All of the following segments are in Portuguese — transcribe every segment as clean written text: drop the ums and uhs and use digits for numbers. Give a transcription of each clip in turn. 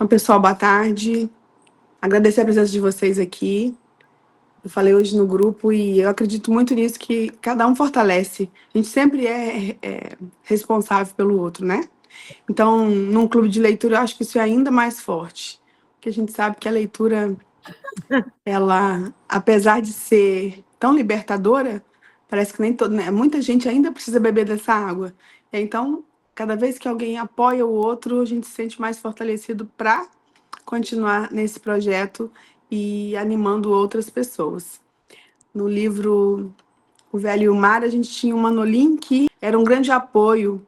Então, pessoal, boa tarde. Agradecer a presença de vocês aqui. Eu falei hoje no grupo e eu acredito muito nisso, que cada um fortalece. A gente sempre é responsável pelo outro, né? Então, num clube de leitura, eu acho que isso é ainda mais forte. Porque a gente sabe que a leitura, ela, apesar de ser tão libertadora, parece que nem todo, né? Muita gente ainda precisa beber dessa água. Então, cada vez que alguém apoia o outro, a gente se sente mais fortalecido para continuar nesse projeto e animando outras pessoas. No livro O Velho e o Mar, a gente tinha o Manolim, que era um grande apoio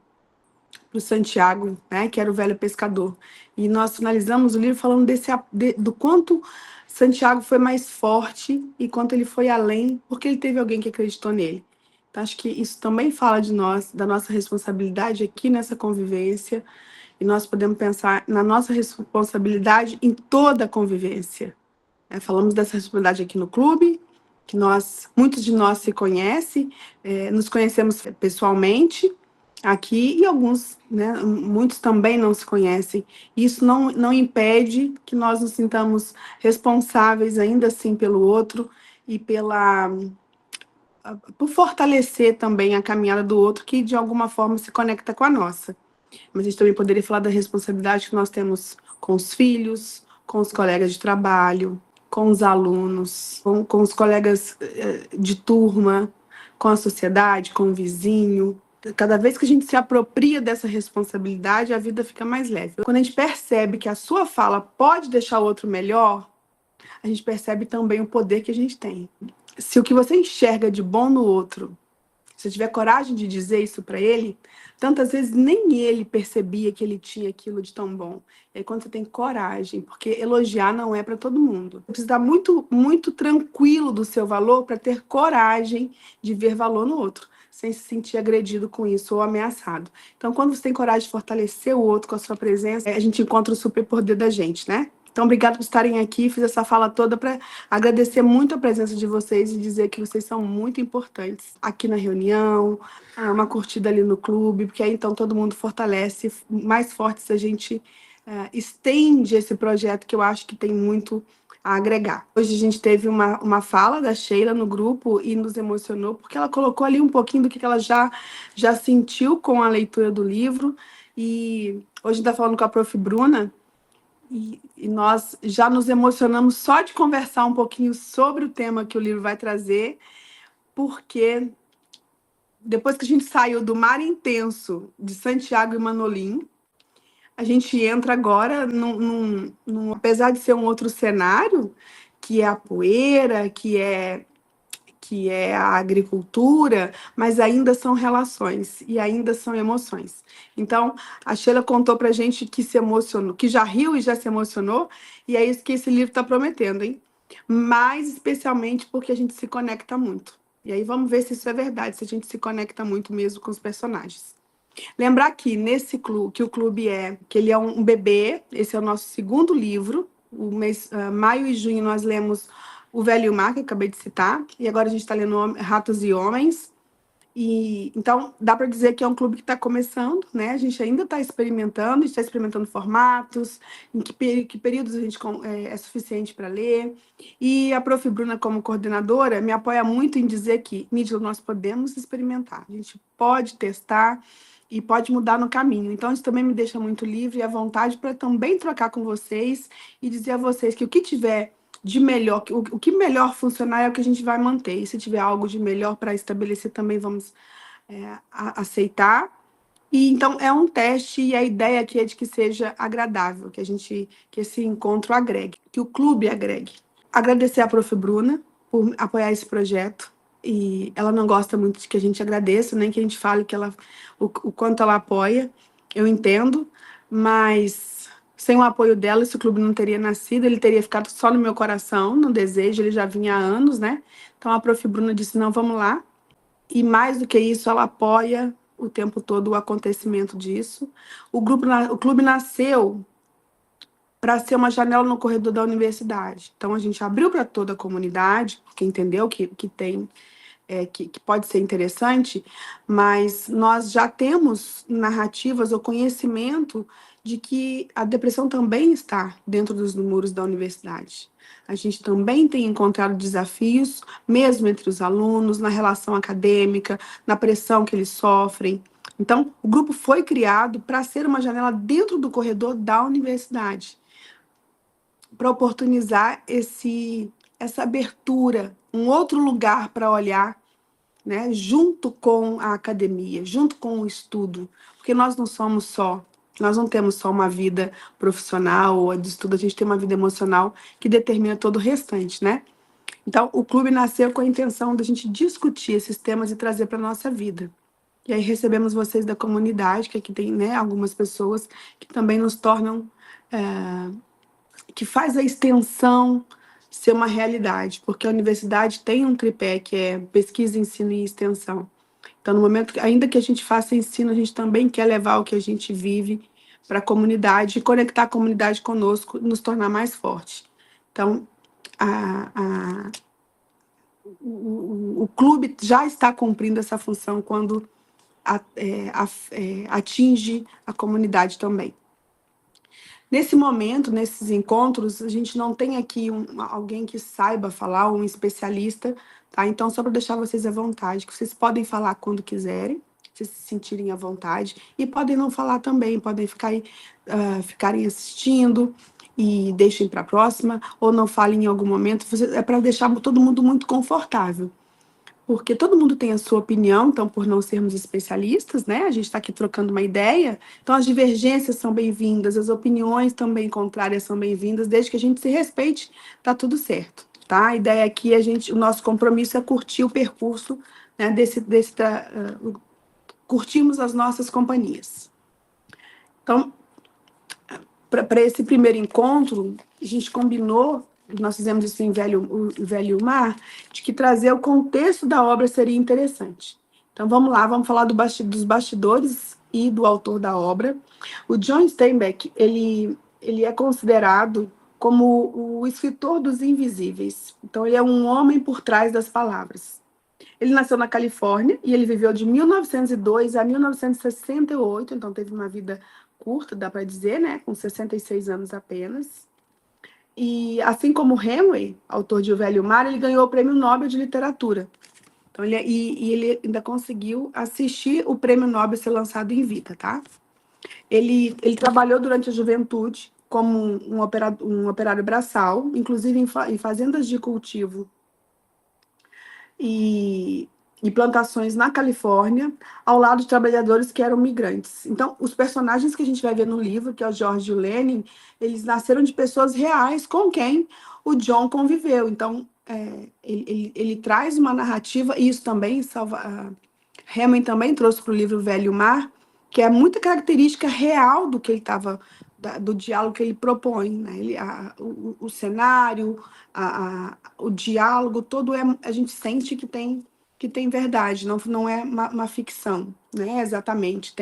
para o Santiago, né, que era o velho pescador. E nós finalizamos o livro falando do quanto Santiago foi mais forte e quanto ele foi além, porque ele teve alguém que acreditou nele. Então, acho que isso também fala de nós, da nossa responsabilidade aqui nessa convivência, e nós podemos pensar na nossa responsabilidade em toda a convivência. Falamos dessa responsabilidade aqui no clube, que muitos de nós se conhecem, nos conhecemos pessoalmente aqui, e alguns, né, muitos também não se conhecem. Isso não impede que nós nos sintamos responsáveis ainda assim pelo outro e por fortalecer também a caminhada do outro, que de alguma forma se conecta com a nossa. Mas a gente também poderia falar da responsabilidade que nós temos com os filhos, com os colegas de trabalho, com os alunos, com os colegas de turma, com a sociedade, com o vizinho. Cada vez que a gente se apropria dessa responsabilidade, a vida fica mais leve. Quando a gente percebe que a sua fala pode deixar o outro melhor, a gente percebe também o poder que a gente tem. Se o que você enxerga de bom no outro, se você tiver coragem de dizer isso para ele, tantas vezes nem ele percebia que ele tinha aquilo de tão bom. E aí, quando você tem coragem, porque elogiar não é para todo mundo. Você precisa estar muito, muito tranquilo do seu valor para ter coragem de ver valor no outro, sem se sentir agredido com isso ou ameaçado. Então, quando você tem coragem de fortalecer o outro com a sua presença, a gente encontra o superpoder da gente, né? Então, obrigada por estarem aqui. Fiz essa fala toda para agradecer muito a presença de vocês e dizer que vocês são muito importantes aqui na reunião, uma curtida ali no clube, porque aí então todo mundo fortalece mais forte se a gente estende esse projeto, que eu acho que tem muito a agregar. Hoje a gente teve uma fala da Sheila no grupo e nos emocionou, porque ela colocou ali um pouquinho do que ela já sentiu com a leitura do livro. E hoje a gente está falando com a prof. Bruna, e nós já nos emocionamos só de conversar um pouquinho sobre o tema que o livro vai trazer, porque depois que a gente saiu do Mar Intenso de Santiago e Manolim, a gente entra agora, apesar de ser um outro cenário, que é a poeira, que é a agricultura, mas ainda são relações e ainda são emoções. Então, a Sheila contou para a gente que se emocionou, que já riu e já se emocionou, e é isso que esse livro está prometendo, hein? Mas especialmente porque a gente se conecta muito. E aí vamos ver se isso é verdade, se a gente se conecta muito mesmo com os personagens. Lembrar aqui, nesse clube, que o clube que ele é um bebê, esse é o nosso segundo livro. O mês, maio e junho nós lemos O Velho e o Mar, que eu acabei de citar, e agora a gente está lendo Ratos e Homens. E então dá para dizer que é um clube que está começando, né? A gente ainda está experimentando, está experimentando formatos, em que períodos a gente é suficiente para ler. E a prof. Bruna, como coordenadora, me apoia muito em dizer que, Nídilo, nós podemos experimentar, a gente pode testar e pode mudar no caminho. Então, isso também me deixa muito livre e à vontade para também trocar com vocês e dizer a vocês que o que tiver de melhor, o que melhor funcionar é o que a gente vai manter. E se tiver algo de melhor para estabelecer, também vamos aceitar. E então é um teste, e a ideia aqui é de que seja agradável, que esse encontro agregue, que o clube agregue. Agradecer à prof. Bruna por apoiar esse projeto. E ela não gosta muito de que a gente agradeça, nem que a gente fale o quanto ela apoia. Eu entendo, mas sem o apoio dela, esse clube não teria nascido, ele teria ficado só no meu coração, no desejo, ele já vinha há anos, né? Então a prof. Bruna disse, não, vamos lá. E mais do que isso, ela apoia o tempo todo o acontecimento disso. O clube nasceu para ser uma janela no corredor da universidade. Então a gente abriu para toda a comunidade, porque entendeu que tem que pode ser interessante, mas nós já temos narrativas ou conhecimento de que a depressão também está dentro dos muros da universidade. A gente também tem encontrado desafios, mesmo entre os alunos, na relação acadêmica, na pressão que eles sofrem. Então, o grupo foi criado para ser uma janela dentro do corredor da universidade, para oportunizar essa abertura, um outro lugar para olhar, né, junto com a academia, junto com o estudo, porque nós não temos só uma vida profissional ou de estudo, a gente tem uma vida emocional que determina todo o restante, né? Então, o clube nasceu com a intenção de a gente discutir esses temas e trazer para a nossa vida. E aí recebemos vocês da comunidade, que aqui tem, né, algumas pessoas que também nos tornam, que faz a extensão ser uma realidade, porque a universidade tem um tripé que é pesquisa, ensino e extensão. Então, no momento, ainda que a gente faça ensino, a gente também quer levar o que a gente vive para a comunidade e conectar a comunidade conosco, nos tornar mais forte. Então, o clube já está cumprindo essa função quando atinge a comunidade também. Nesse momento, nesses encontros, a gente não tem aqui alguém que saiba falar, um especialista, tá? Então, só para deixar vocês à vontade, que vocês podem falar quando quiserem, se sentirem à vontade, e podem não falar também, podem ficarem assistindo e deixem para a próxima, ou não falem em algum momento, é para deixar todo mundo muito confortável. Porque todo mundo tem a sua opinião, então, por não sermos especialistas, né? A gente está aqui trocando uma ideia, então as divergências são bem-vindas, as opiniões também contrárias são bem-vindas, desde que a gente se respeite, tá tudo certo, tá? A ideia aqui, o nosso compromisso é curtir o percurso, né, curtirmos as nossas companhias. Então, para esse primeiro encontro, a gente combinou, nós fizemos isso em Velho Mar, de que trazer o contexto da obra seria interessante. Então, vamos lá, vamos falar dos bastidores e do autor da obra. O John Steinbeck, ele é considerado como o escritor dos invisíveis. Então, ele é um homem por trás das palavras. Ele nasceu na Califórnia e ele viveu de 1902 a 1968, então teve uma vida curta, dá para dizer, né, com 66 anos apenas. E assim como Hemingway, autor de O Velho Mar, ele ganhou o Prêmio Nobel de Literatura. Então, ele ainda conseguiu assistir o Prêmio Nobel ser lançado em vida, tá? Ele trabalhou durante a juventude como um operário braçal, inclusive em fazendas de cultivo e plantações na Califórnia, ao lado de trabalhadores que eram migrantes. Então, os personagens que a gente vai ver no livro, que é o George e o Lenin, eles nasceram de pessoas reais com quem o John conviveu. Então, ele traz uma narrativa, e isso também, Hemingway também trouxe para o livro Velho Mar, que é muita característica real do que ele estava, do diálogo que ele propõe, né? O cenário, o diálogo, todo a gente sente que tem verdade, não é uma ficção, né? Exatamente,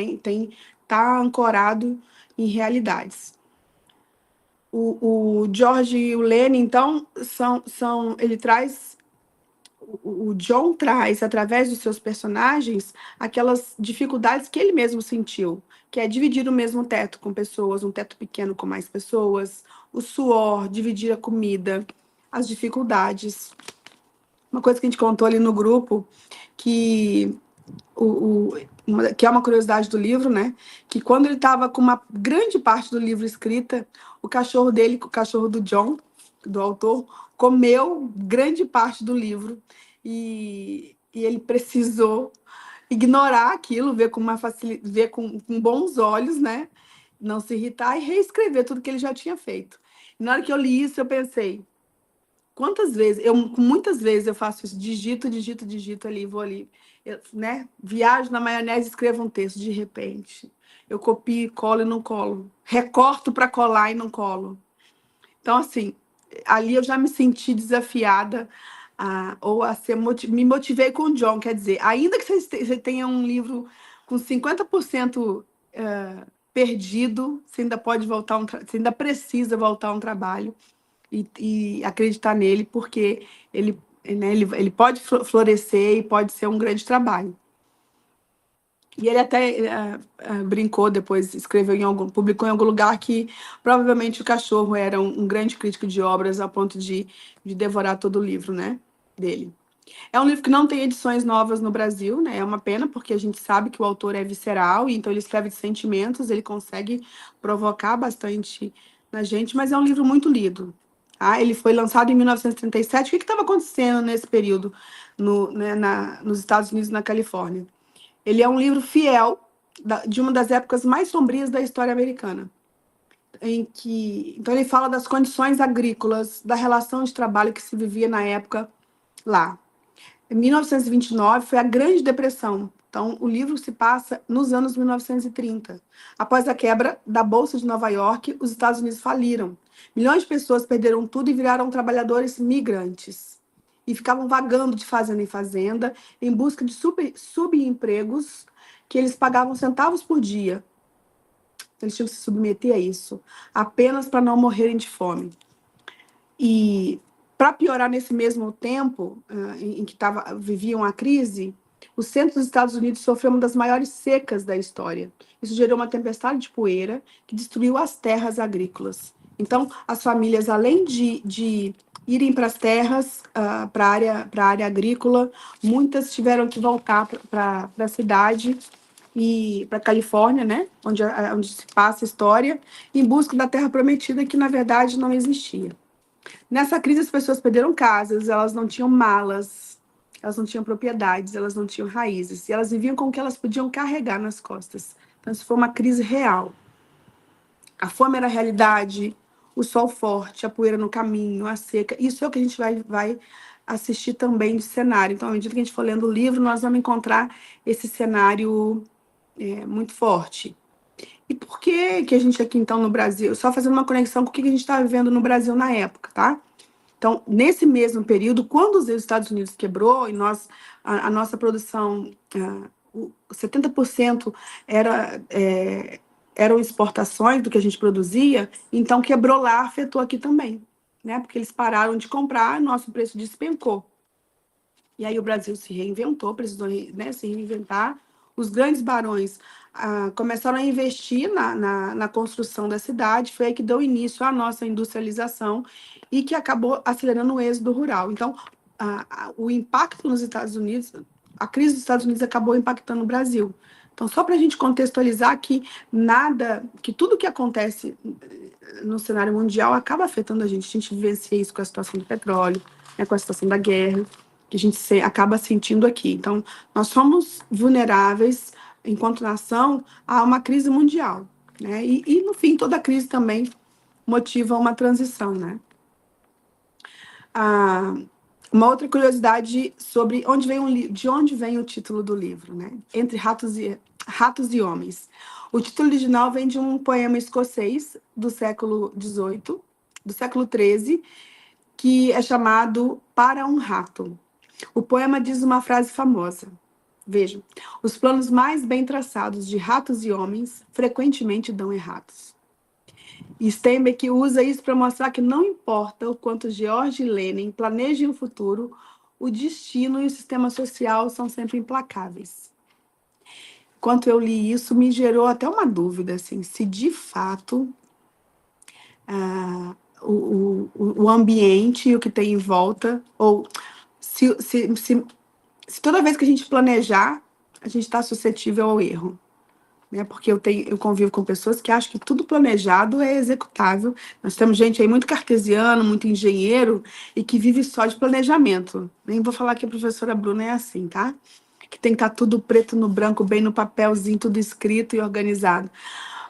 tá ancorado em realidades. O George e o Lenin, então, ele traz, o John traz, através dos seus personagens, aquelas dificuldades que ele mesmo sentiu, que é dividir o mesmo teto com pessoas, um teto pequeno com mais pessoas, o suor, dividir a comida, as dificuldades. Uma coisa que a gente contou ali no grupo, que que é uma curiosidade do livro, né? Que quando ele estava com uma grande parte do livro escrita, o cachorro dele, o cachorro do John, do autor, comeu grande parte do livro e ele precisou ignorar aquilo, ver com bons olhos, né? Não se irritar e reescrever tudo que ele já tinha feito. E na hora que eu li isso, eu pensei, muitas vezes eu faço isso, digito ali, vou ali, né? Viajo na maionese, escrevo um texto, de repente. Eu copio, colo e não colo. Recorto para colar e não colo. Então, assim, ali eu já me senti desafiada me motivei com o John, quer dizer, ainda que você tenha um livro com 50% perdido, você ainda pode voltar, você ainda precisa voltar a um trabalho e acreditar nele, porque ele pode florescer e pode ser um grande trabalho. E ele até brincou depois, publicou em algum lugar que provavelmente o cachorro era um grande crítico de obras a ponto de devorar todo o livro, né, dele. É um livro que não tem edições novas no Brasil, né? É uma pena, porque a gente sabe que o autor é visceral, e então ele escreve de sentimentos, ele consegue provocar bastante na gente, mas é um livro muito lido. Tá? Ele foi lançado em 1937. O que estava acontecendo nesse período nos Estados Unidos e na Califórnia? Ele é um livro fiel de uma das épocas mais sombrias da história americana. Então ele fala das condições agrícolas, da relação de trabalho que se vivia na época lá. Em 1929 foi a Grande Depressão. Então, o livro se passa nos anos 1930. Após a quebra da Bolsa de Nova York, os Estados Unidos faliram. Milhões de pessoas perderam tudo e viraram trabalhadores migrantes. E ficavam vagando de fazenda em fazenda, em busca de subempregos que eles pagavam centavos por dia. Eles tinham que se submeter a isso, apenas para não morrerem de fome. E para piorar, nesse mesmo tempo em que viviam a crise, o centro dos Estados Unidos sofreu uma das maiores secas da história. Isso gerou uma tempestade de poeira que destruiu as terras agrícolas. Então, as famílias, além de irem para as terras, para a área agrícola, muitas tiveram que voltar para a cidade e para a Califórnia, né, onde se passa a história, em busca da terra prometida, que na verdade não existia. Nessa crise, as pessoas perderam casas, elas não tinham malas, elas não tinham propriedades, elas não tinham raízes, e elas viviam com o que elas podiam carregar nas costas. Então, isso foi uma crise real. A fome era a realidade, o sol forte, a poeira no caminho, a seca. Isso é o que a gente vai assistir também de cenário. Então, à medida que a gente for lendo o livro, nós vamos encontrar esse cenário muito forte. E por que a gente aqui, então, no Brasil, só fazendo uma conexão com o que a gente está vivendo no Brasil na época, tá? Então, nesse mesmo período, quando os Estados Unidos quebrou e a nossa produção, 70% eram exportações do que a gente produzia, então quebrou lá, afetou aqui também, né? Porque eles pararam de comprar, nosso preço despencou. E aí o Brasil se reinventou, precisou, né, se reinventar. Os grandes barões começaram a investir na construção da cidade, foi aí que deu início à nossa industrialização e que acabou acelerando o êxodo rural. Então, o impacto nos Estados Unidos, a crise dos Estados Unidos acabou impactando o Brasil. Então, só para a gente contextualizar que tudo que acontece no cenário mundial acaba afetando a gente. A gente vivencia isso com a situação do petróleo, né, com a situação da guerra, que a gente acaba sentindo aqui. Então, nós somos vulneráveis, enquanto nação, a uma crise mundial, né? E no fim, toda crise também motiva uma transição, né? Uma outra curiosidade sobre de onde vem o título do livro, né? Entre Ratos e Homens. O título original vem de um poema escocês do século XVIII, do século XIII, que é chamado Para um Rato. O poema diz uma frase famosa. Vejam, os planos mais bem traçados de ratos e homens frequentemente dão errados. E Steinbeck usa isso para mostrar que não importa o quanto George e Lenin planejem o futuro, o destino e o sistema social são sempre implacáveis. Enquanto eu li isso, me gerou até uma dúvida, assim, se de fato o ambiente e o que tem em volta, ou se toda vez que a gente planejar, a gente está suscetível ao erro. Né? Porque eu convivo com pessoas que acham que tudo planejado é executável. Nós temos gente aí muito cartesiano, muito engenheiro, e que vive só de planejamento. Nem vou falar que a professora Bruna é assim, tá? Que tem que estar tudo preto no branco, bem no papelzinho, tudo escrito e organizado.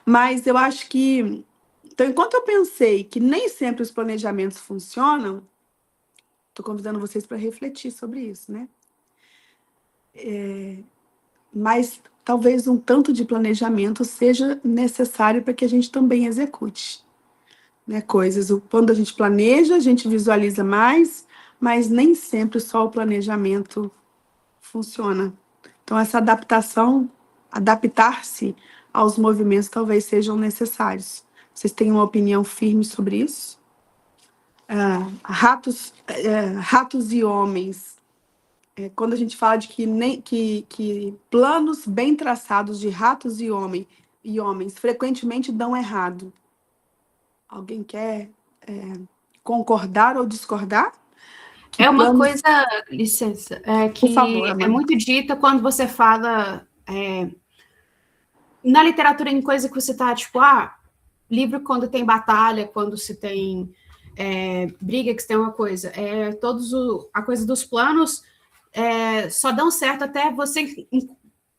Mas eu acho que... Então, enquanto eu pensei que nem sempre os planejamentos funcionam, estou convidando vocês para refletir sobre isso, né? Mas talvez um tanto de planejamento seja necessário para que a gente também execute, né, coisas. Quando a gente planeja, a gente visualiza mais, mas nem sempre só o planejamento funciona. Então, essa adaptar-se aos movimentos talvez sejam necessários. Vocês têm uma opinião firme sobre isso? Ratos e Homens quando a gente fala de que planos bem traçados de ratos e homens frequentemente dão errado. Alguém quer concordar ou discordar? Que É uma planos... coisa, licença, Por favor, que é Amanda. muito dita quando você fala na literatura em coisa que você está, tipo, livro quando tem batalha, quando se tem briga, que se tem uma coisa. A coisa dos planos só dão certo até você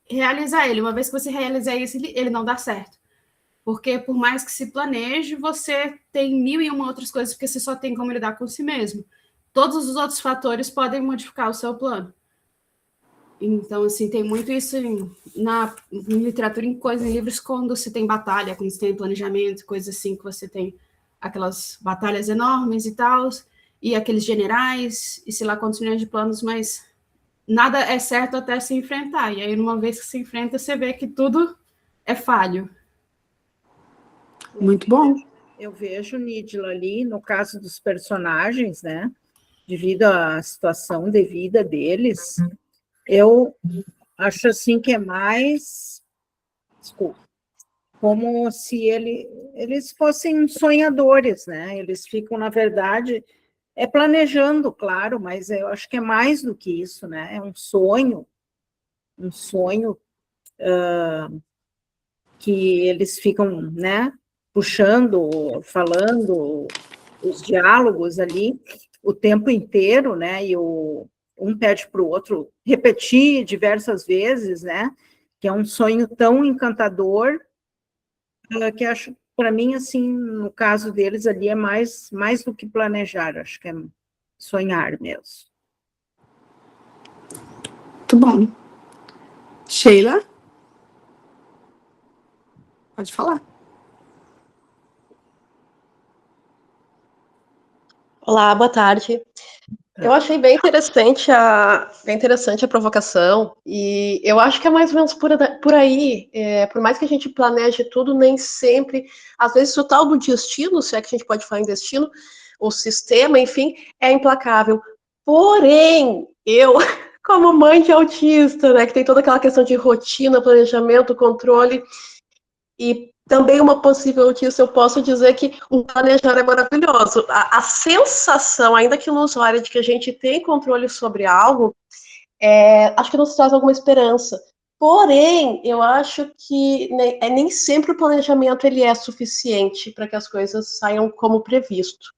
realizar ele. Uma vez que você realizar isso, ele não dá certo. Porque por mais que se planeje, você tem 1001 outras coisas, porque você só tem como lidar com si mesmo. Todos os outros fatores podem modificar o seu plano. Então, assim, tem muito isso na literatura, em livros, quando se tem batalha, quando se tem planejamento, coisas assim, que você tem aquelas batalhas enormes e tal, e aqueles generais, e sei lá quantos milhões de planos, mas nada é certo até se enfrentar. E aí, uma vez que se enfrenta, você vê que tudo é falho. Muito bom. Eu vejo, Nídila, ali, no caso dos personagens, né, devido à situação de vida deles, eu acho assim que é mais, desculpa, como se eles fossem sonhadores, né? Eles ficam, na verdade, planejando, claro, mas eu acho que é mais do que isso, né? É um sonho que eles ficam, né, puxando, falando os diálogos ali o tempo inteiro, né? E um pede para o outro repetir diversas vezes, né? Que é um sonho tão encantador que acho, para mim, assim, no caso deles ali é mais do que planejar, acho que é sonhar mesmo. Muito bom. Sheila? Pode falar. Olá, boa tarde. Eu achei bem interessante a provocação, e eu acho que é mais ou menos por aí. Por mais que a gente planeje tudo, nem sempre, às vezes o tal do destino, se é que a gente pode falar em destino, o sistema, enfim, é implacável. Porém, eu, como mãe de autista, né, que tem toda aquela questão de rotina, planejamento, controle, e também uma possível autista, eu posso dizer que o planejar é maravilhoso. A sensação, ainda que ilusória, de que a gente tem controle sobre algo, acho que nos traz alguma esperança. Porém, eu acho que nem sempre o planejamento ele é suficiente para que as coisas saiam como previsto.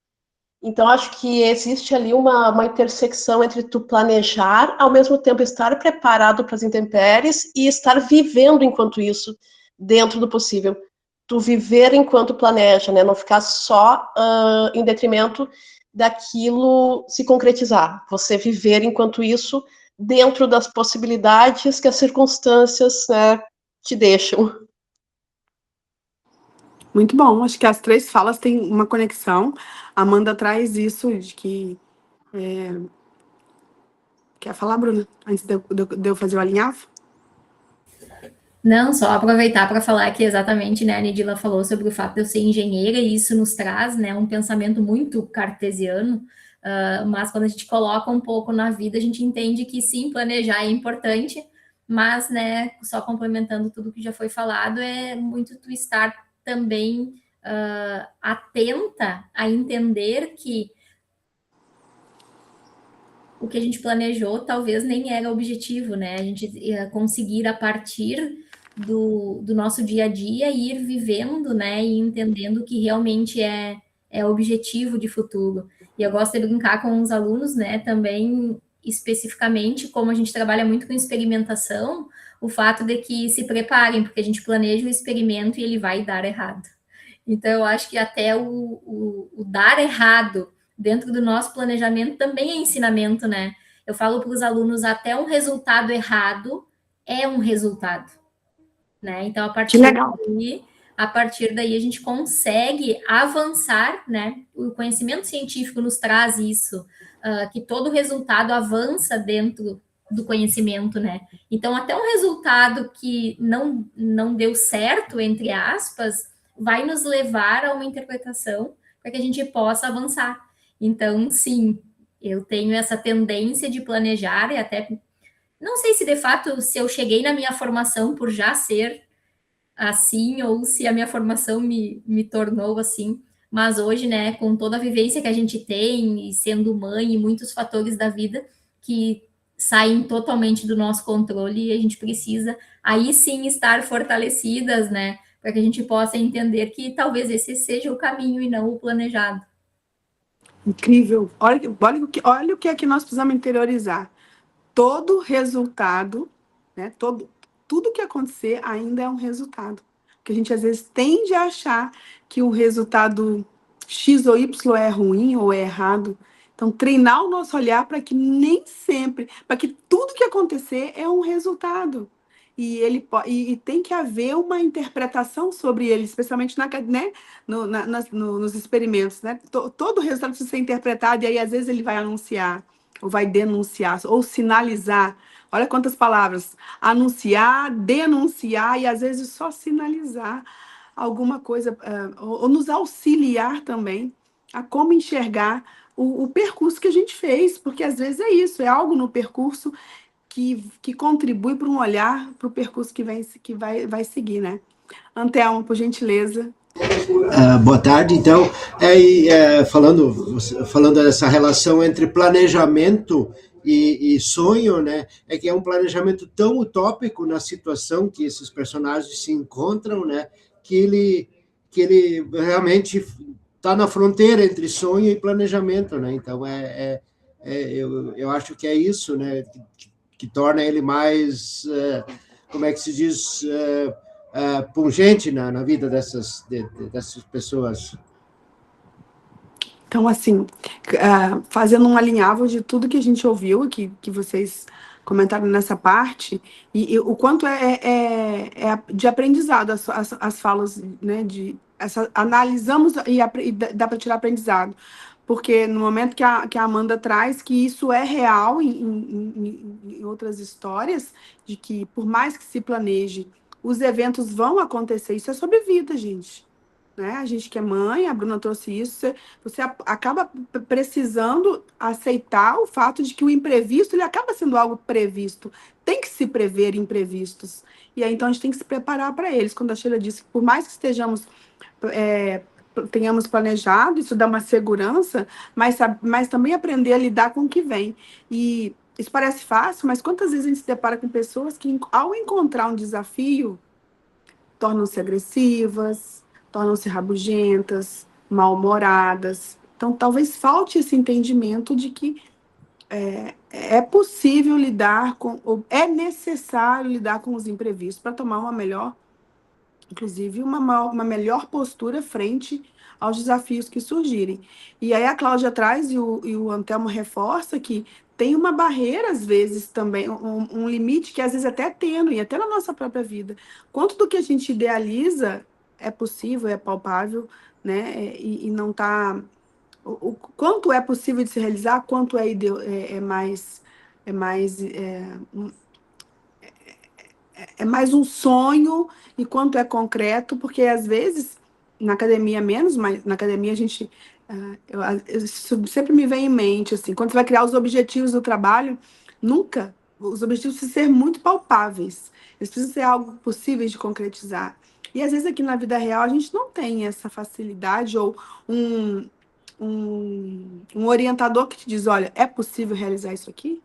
Então, acho que existe ali uma intersecção entre tu planejar, ao mesmo tempo estar preparado para as intempéries e estar vivendo enquanto isso, dentro do possível. Tu viver enquanto planeja, né? Não ficar só em detrimento daquilo se concretizar. Você viver enquanto isso, dentro das possibilidades que as circunstâncias, né, te deixam. Muito bom. Acho que as três falas têm uma conexão. A Amanda traz isso de que... Quer falar, Bruna? Antes de eu fazer o alinhavo? Não, só aproveitar para falar que exatamente, né, a Nidila falou sobre o fato de eu ser engenheira, e isso nos traz, né, um pensamento muito cartesiano, mas quando a gente coloca um pouco na vida, a gente entende que sim, planejar é importante, mas, né, só complementando tudo que já foi falado, é muito tu estar também atenta a entender que o que a gente planejou talvez nem era o objetivo, né? A gente ia conseguir, a partir do nosso dia a dia, ir vivendo, né? E entendendo que realmente é objetivo de futuro. E eu gosto de brincar com os alunos, né? Também, especificamente, como a gente trabalha muito com experimentação, o fato de que se preparem, porque a gente planeja o experimento e ele vai dar errado. Então, eu acho que até o dar errado dentro do nosso planejamento também é ensinamento, né? Eu falo para os alunos, até um resultado errado é um resultado, né? Então, a partir daí a gente consegue avançar, né? O conhecimento científico nos traz isso, que todo resultado avança dentro do conhecimento, né? Então, até um resultado que não deu certo, entre aspas, vai nos levar a uma interpretação para que a gente possa avançar. Então, sim, Eu tenho essa tendência de planejar e até não sei se de fato se eu cheguei na minha formação por já ser assim ou se a minha formação me tornou assim, mas hoje, né, com toda a vivência que a gente tem e sendo mãe e muitos fatores da vida que saem totalmente do nosso controle e a gente precisa aí sim estar fortalecidas, né, para que a gente possa entender que talvez esse seja o caminho e não o planejado. Incrível. Olha o que é que nós precisamos interiorizar. Todo resultado, né, tudo que acontecer ainda é um resultado. Porque a gente às vezes tende a achar que o resultado X ou Y é ruim ou é errado. Então, treinar o nosso olhar para que nem sempre, para que tudo que acontecer é um resultado. E tem que haver uma interpretação sobre ele, especialmente né, nos experimentos. Né? Todo resultado precisa ser interpretado, e aí às vezes ele vai anunciar, ou vai denunciar, ou sinalizar. Olha quantas palavras. Anunciar, denunciar e às vezes só sinalizar alguma coisa, ou nos auxiliar também a como enxergar o percurso que a gente fez, porque às vezes é isso, é algo no percurso que contribui para um olhar para o percurso que vai seguir, né? Antelmo, por gentileza. Boa tarde, então, falando dessa relação entre planejamento e sonho, né, é que é um planejamento tão utópico na situação que esses personagens se encontram, né, que ele realmente está na fronteira entre sonho e planejamento, né, então eu acho que é isso, né, que torna ele mais, como é que se diz, pungente na vida dessas pessoas. Então, assim, fazendo um alinhável de tudo que a gente ouviu, que vocês comentaram nessa parte, e o quanto é de aprendizado as falas, né? Analisamos e dá para tirar aprendizado. Porque no momento que a Amanda traz que isso é real em outras histórias, de que por mais que se planeje, os eventos vão acontecer. Isso é sobre vida, gente. Né? A gente que é mãe, a Bruna trouxe isso, você acaba precisando aceitar o fato de que o imprevisto ele acaba sendo algo previsto. Tem que se prever imprevistos. E aí, então, a gente tem que se preparar para eles. Quando a Sheila disse que por mais que tenhamos planejado, isso dá uma segurança, mas também aprender a lidar com o que vem. E isso parece fácil, mas quantas vezes a gente se depara com pessoas que, ao encontrar um desafio, tornam-se agressivas, tornam-se rabugentas, mal-humoradas. Então, talvez falte esse entendimento de que é possível lidar com, ou é necessário lidar com os imprevistos para tomar uma melhor, inclusive uma melhor postura frente aos desafios que surgirem. E aí a Cláudia traz e o Antelmo reforça que tem uma barreira, às vezes, também, um limite que às vezes até é tênue, até na nossa própria vida. Quanto do que a gente idealiza é possível, é palpável, né? E não está... O quanto é possível de se realizar, quanto é mais um sonho e quanto é concreto, porque às vezes, na academia menos, mas na academia a gente... isso sempre me vem em mente, assim, quando você vai criar os objetivos do trabalho, os objetivos precisam ser muito palpáveis, eles precisam ser algo possível de concretizar. E às vezes aqui na vida real a gente não tem essa facilidade, ou um orientador que te diz, olha, é possível realizar isso aqui?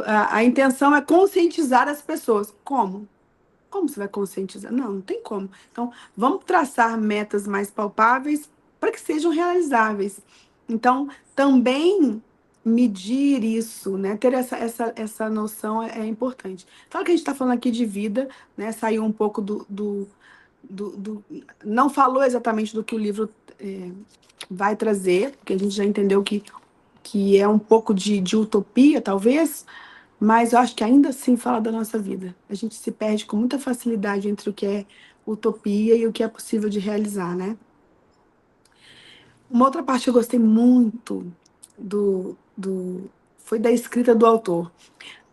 A intenção é conscientizar as pessoas. Como? Como você vai conscientizar? Não tem como. Então, vamos traçar metas mais palpáveis para que sejam realizáveis. Então, também medir isso, né? Ter essa noção é importante. Claro que a gente está falando aqui de vida, né? Saiu um pouco não falou exatamente do que o livro vai trazer, porque a gente já entendeu que é um pouco de utopia, talvez, mas eu acho que ainda assim fala da nossa vida. A gente se perde com muita facilidade entre o que é utopia e o que é possível de realizar, né? Uma outra parte que eu gostei muito foi da escrita do autor.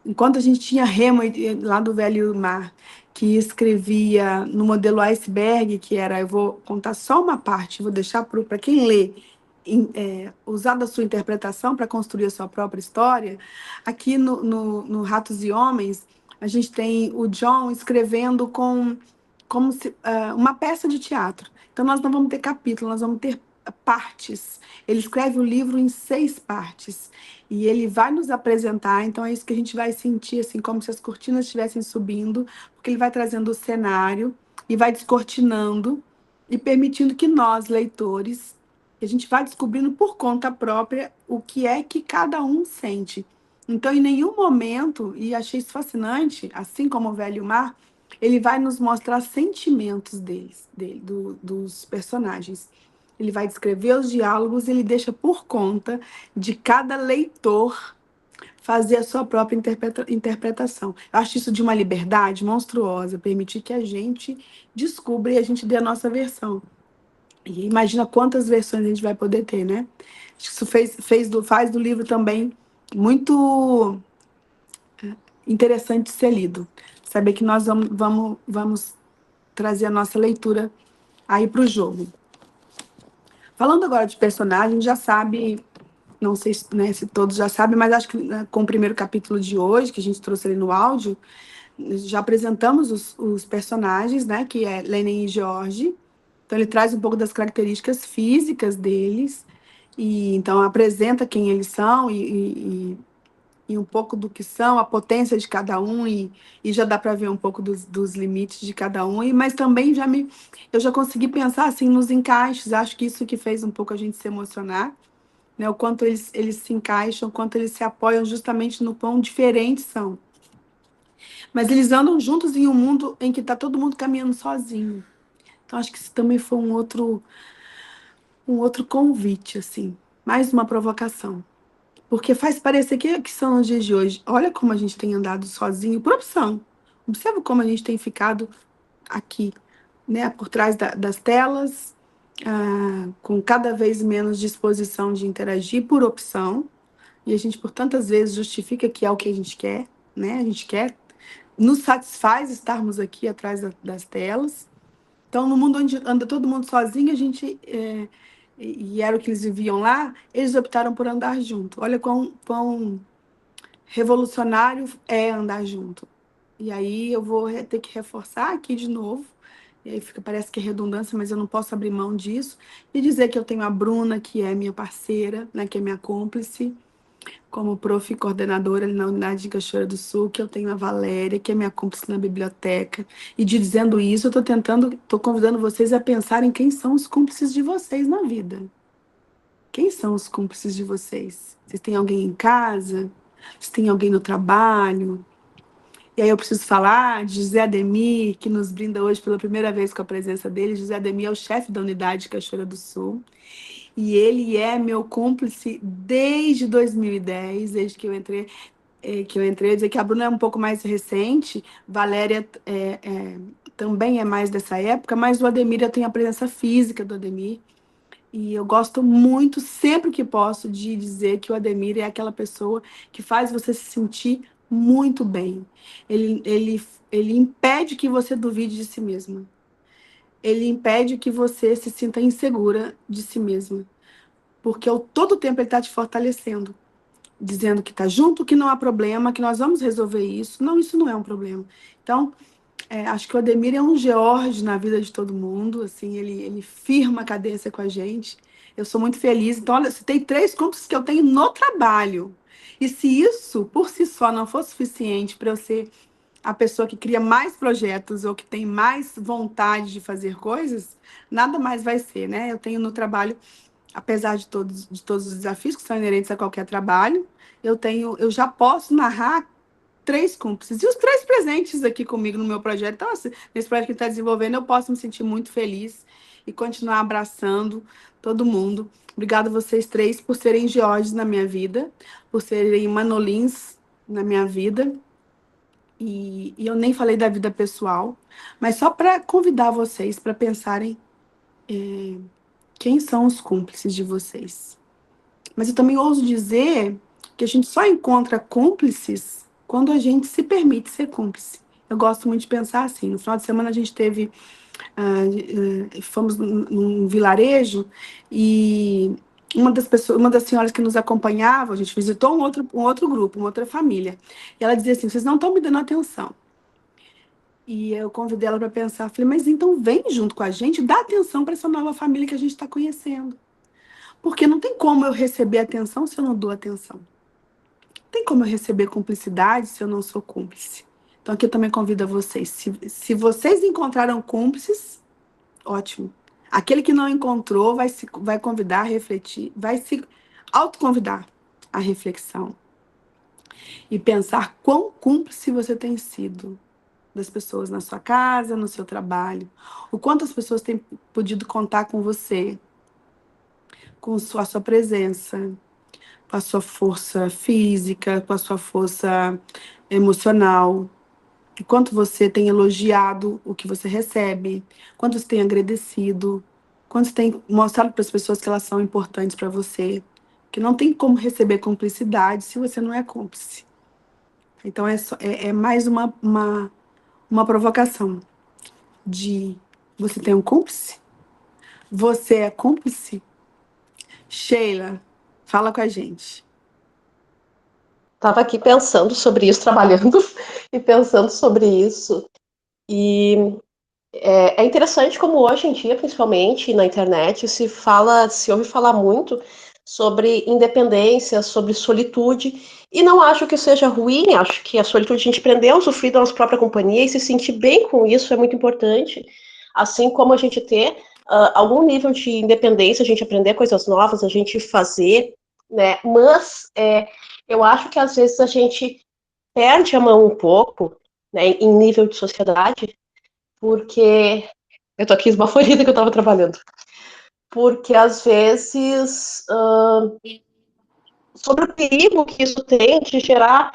Enquanto a gente tinha Remo lá do Velho Mar, que escrevia no modelo iceberg, que era, eu vou contar só uma parte, vou deixar para quem lê usar da sua interpretação para construir a sua própria história. Aqui no Ratos e Homens, a gente tem o John escrevendo como se, uma peça de teatro. Então, nós não vamos ter capítulo, nós vamos ter partes. Ele escreve o livro em 6 partes. E ele vai nos apresentar, então é isso que a gente vai sentir, assim, como se as cortinas estivessem subindo, porque ele vai trazendo o cenário e vai descortinando e permitindo que nós, leitores, a gente vai descobrindo por conta própria o que é que cada um sente. Então, em nenhum momento, e achei isso fascinante, assim como o Velho Mar, ele vai nos mostrar sentimentos dos personagens. Ele vai descrever os diálogos, ele deixa por conta de cada leitor fazer a sua própria interpretação. Eu acho isso de uma liberdade monstruosa, permitir que a gente descubra e a gente dê a nossa versão. E imagina quantas versões a gente vai poder ter, né? Acho que isso faz do livro também muito interessante de ser lido. Saber que nós vamos trazer a nossa leitura aí para o jogo. Falando agora de personagem, a gente já sabe, não sei né, se todos já sabem, mas acho que com o primeiro capítulo de hoje, que a gente trouxe ali no áudio, já apresentamos os personagens, né, que é Lenin e George. Então, ele traz um pouco das características físicas deles, e então apresenta quem eles são e um pouco do que são, a potência de cada um, e já dá para ver um pouco dos limites de cada um, mas também eu já consegui pensar assim, nos encaixes. Acho que isso que fez um pouco a gente se emocionar, né? O quanto eles se encaixam, o quanto eles se apoiam justamente no quão diferentes são. Mas eles andam juntos em um mundo em que está todo mundo caminhando sozinho. Então, acho que isso também foi um outro convite, assim, mais uma provocação. Porque faz parecer que são os dias de hoje. Olha como a gente tem andado sozinho por opção. Observa como a gente tem ficado aqui, né, por trás das telas, com cada vez menos disposição de interagir por opção. E a gente, por tantas vezes, justifica que é o que a gente quer, né? A gente quer, nos satisfaz estarmos aqui atrás das telas. Então, no mundo onde anda todo mundo sozinho, a gente... e era o que eles viviam lá, eles optaram por andar junto. Olha quão revolucionário é andar junto. E aí eu vou ter que reforçar aqui de novo, e aí parece que é redundância, mas eu não posso abrir mão disso, e dizer que eu tenho a Bruna, que é minha parceira, né, que é minha cúmplice, como prof. Coordenadora ali na unidade de Cachoeira do Sul, que eu tenho a Valéria, que é minha cúmplice na biblioteca. E dizendo isso, eu estou convidando vocês a pensarem quem são os cúmplices de vocês na vida. Quem são os cúmplices de vocês? Vocês têm alguém em casa? Vocês têm alguém no trabalho? E aí eu preciso falar de José Ademir, que nos brinda hoje pela primeira vez com a presença dele. José Ademir é o chefe da unidade de Cachoeira do Sul. E ele é meu cúmplice desde 2010, desde que eu entrei. Eu dizer que a Bruna é um pouco mais recente, Valéria também é mais dessa época, mas o Ademir, eu tenho a presença física do Ademir. E eu gosto muito, sempre que posso, de dizer que o Ademir é aquela pessoa que faz você se sentir muito bem. Ele impede que você duvide de si mesma. Ele impede que você se sinta insegura de si mesma. Porque todo o tempo ele está te fortalecendo. Dizendo que está junto, que não há problema, que nós vamos resolver isso. Não, isso não é um problema. Então, acho que o Ademir é um George na vida de todo mundo. Assim, ele firma a cadência com a gente. Eu sou muito feliz. Então, olha, citei 3 cúmplices que eu tenho no trabalho. E se isso, por si só, não for suficiente para eu ser a pessoa que cria mais projetos ou que tem mais vontade de fazer coisas, nada mais vai ser, né? Eu tenho no trabalho, apesar de todos os desafios que são inerentes a qualquer trabalho, eu já posso narrar 3 cúmplices. E os 3 presentes aqui comigo no meu projeto. Então, assim, nesse projeto que está desenvolvendo, eu posso me sentir muito feliz e continuar abraçando todo mundo. Obrigada a vocês 3 por serem Georges na minha vida, por serem Manolins na minha vida. E eu nem falei da vida pessoal, mas só para convidar vocês para pensarem quem são os cúmplices de vocês. Mas eu também ouso dizer que a gente só encontra cúmplices quando a gente se permite ser cúmplice. Eu gosto muito de pensar assim. No final de semana a gente fomos num vilarejo e uma das senhoras que nos acompanhava, a gente visitou um outro grupo, uma outra família. E ela dizia assim: vocês não estão me dando atenção. E eu convidei ela para pensar. Falei: mas então vem junto com a gente, dá atenção para essa nova família que a gente está conhecendo. Porque não tem como eu receber atenção se eu não dou atenção. Não tem como eu receber cumplicidade se eu não sou cúmplice. Então aqui eu também convido a vocês. Se vocês encontraram cúmplices, ótimo. Aquele que não encontrou vai convidar a refletir, vai se autoconvidar à reflexão. E pensar quão cúmplice você tem sido das pessoas na sua casa, no seu trabalho. O quanto as pessoas têm podido contar com você, com a sua presença, com a sua força física, com a sua força emocional. O quanto você tem elogiado o que você recebe, quanto você tem agradecido, quanto você tem mostrado para as pessoas que elas são importantes para você, que não tem como receber cumplicidade se você não é cúmplice. Então é mais uma provocação de você tem um cúmplice? Você é cúmplice? Sheila, fala com a gente. Estava aqui pensando sobre isso, trabalhando e pensando sobre isso. E é interessante como hoje em dia, principalmente na internet, se ouve falar muito sobre independência, sobre solitude. E não acho que seja ruim, acho que a solitude, a gente aprender a usufruir da nossa própria companhia e se sentir bem com isso é muito importante. Assim como a gente ter algum nível de independência, a gente aprender coisas novas, a gente fazer, né? Mas eu acho que às vezes a gente perde a mão um pouco, né, em nível de sociedade, porque eu tô aqui esbaforida que eu tava trabalhando. Porque às vezes sobre o perigo que isso tem de gerar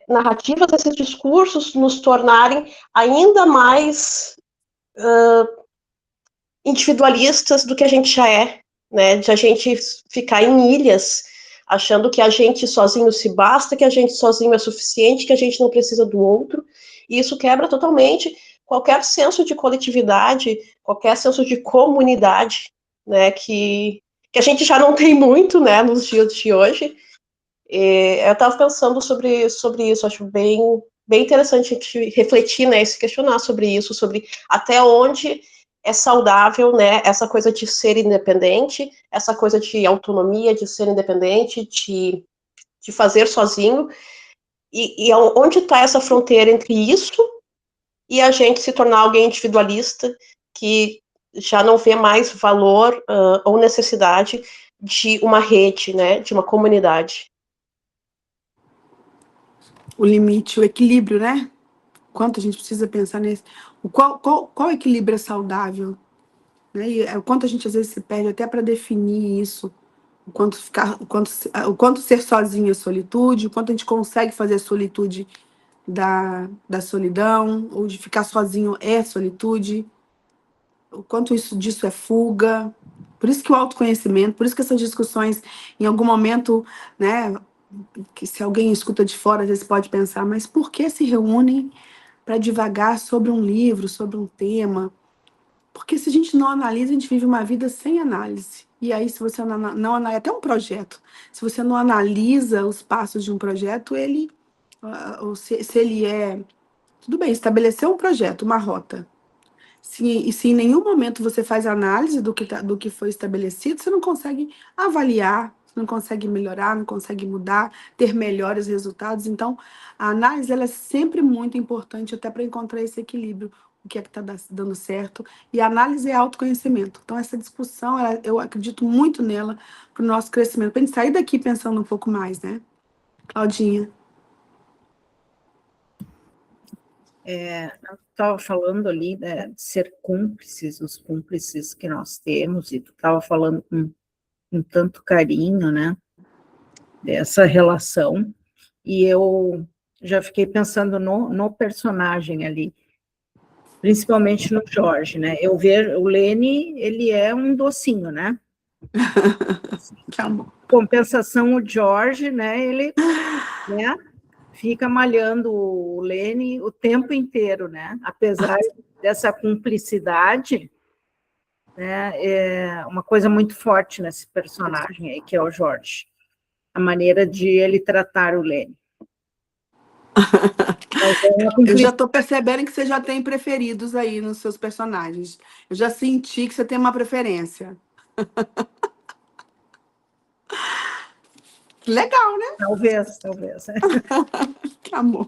narrativas, esses discursos nos tornarem ainda mais individualistas do que a gente já é, né? De a gente ficar em ilhas, achando que a gente sozinho se basta, que a gente sozinho é suficiente, que a gente não precisa do outro. E isso quebra totalmente qualquer senso de coletividade, qualquer senso de comunidade, né? Que a gente já não tem muito, né? Nos dias de hoje. E eu estava pensando sobre isso, acho bem interessante a gente refletir, né? E se questionar sobre isso, sobre até onde é saudável, né, essa coisa de ser independente, essa coisa de autonomia, de ser independente, de fazer sozinho, e onde está essa fronteira entre isso e a gente se tornar alguém individualista, que já não vê mais valor ou necessidade de uma rede, né, de uma comunidade. O limite, o equilíbrio, né? Quanto a gente precisa pensar nesse. Qual equilíbrio é saudável? Né? E o quanto a gente às vezes se perde até para definir isso. O quanto ser sozinho é solitude, o quanto a gente consegue fazer a solitude da solidão, ou de ficar sozinho é solitude, o quanto disso é fuga. Por isso que o autoconhecimento, por isso que essas discussões, em algum momento, né, que se alguém escuta de fora, às vezes pode pensar, mas por que se reúnem para divagar sobre um livro, sobre um tema? Porque se a gente não analisa, a gente vive uma vida sem análise. E aí, se você não analisa, até um projeto, se você não analisa os passos de um projeto, ou se ele tudo bem, estabeleceu um projeto, uma rota. Se em nenhum momento você faz análise do que foi estabelecido, você não consegue avaliar, você não consegue melhorar, não consegue mudar, ter melhores resultados. Então, a análise ela é sempre muito importante até para encontrar esse equilíbrio, o que é que está dando certo. E a análise é autoconhecimento. Então, essa discussão, eu acredito muito nela para o nosso crescimento, para a gente sair daqui pensando um pouco mais, né? Claudinha. Eu estava falando ali, né, de ser cúmplices, os cúmplices que nós temos, e tu estava falando com tanto carinho, né, dessa relação, e eu já fiquei pensando no personagem ali, principalmente no Jorge, né, o Lenny, ele é um docinho, né, Que amor. compensação o Jorge, né, ele, né, fica malhando o Lenny o tempo inteiro, né? Apesar dessa cumplicidade, né? É uma coisa muito forte nesse personagem aí, que é o Jorge. A maneira de ele tratar o Lenny. Eu já estou percebendo que você já tem preferidos aí nos seus personagens. Eu já senti que você tem uma preferência. Legal, né? Talvez. Que amor.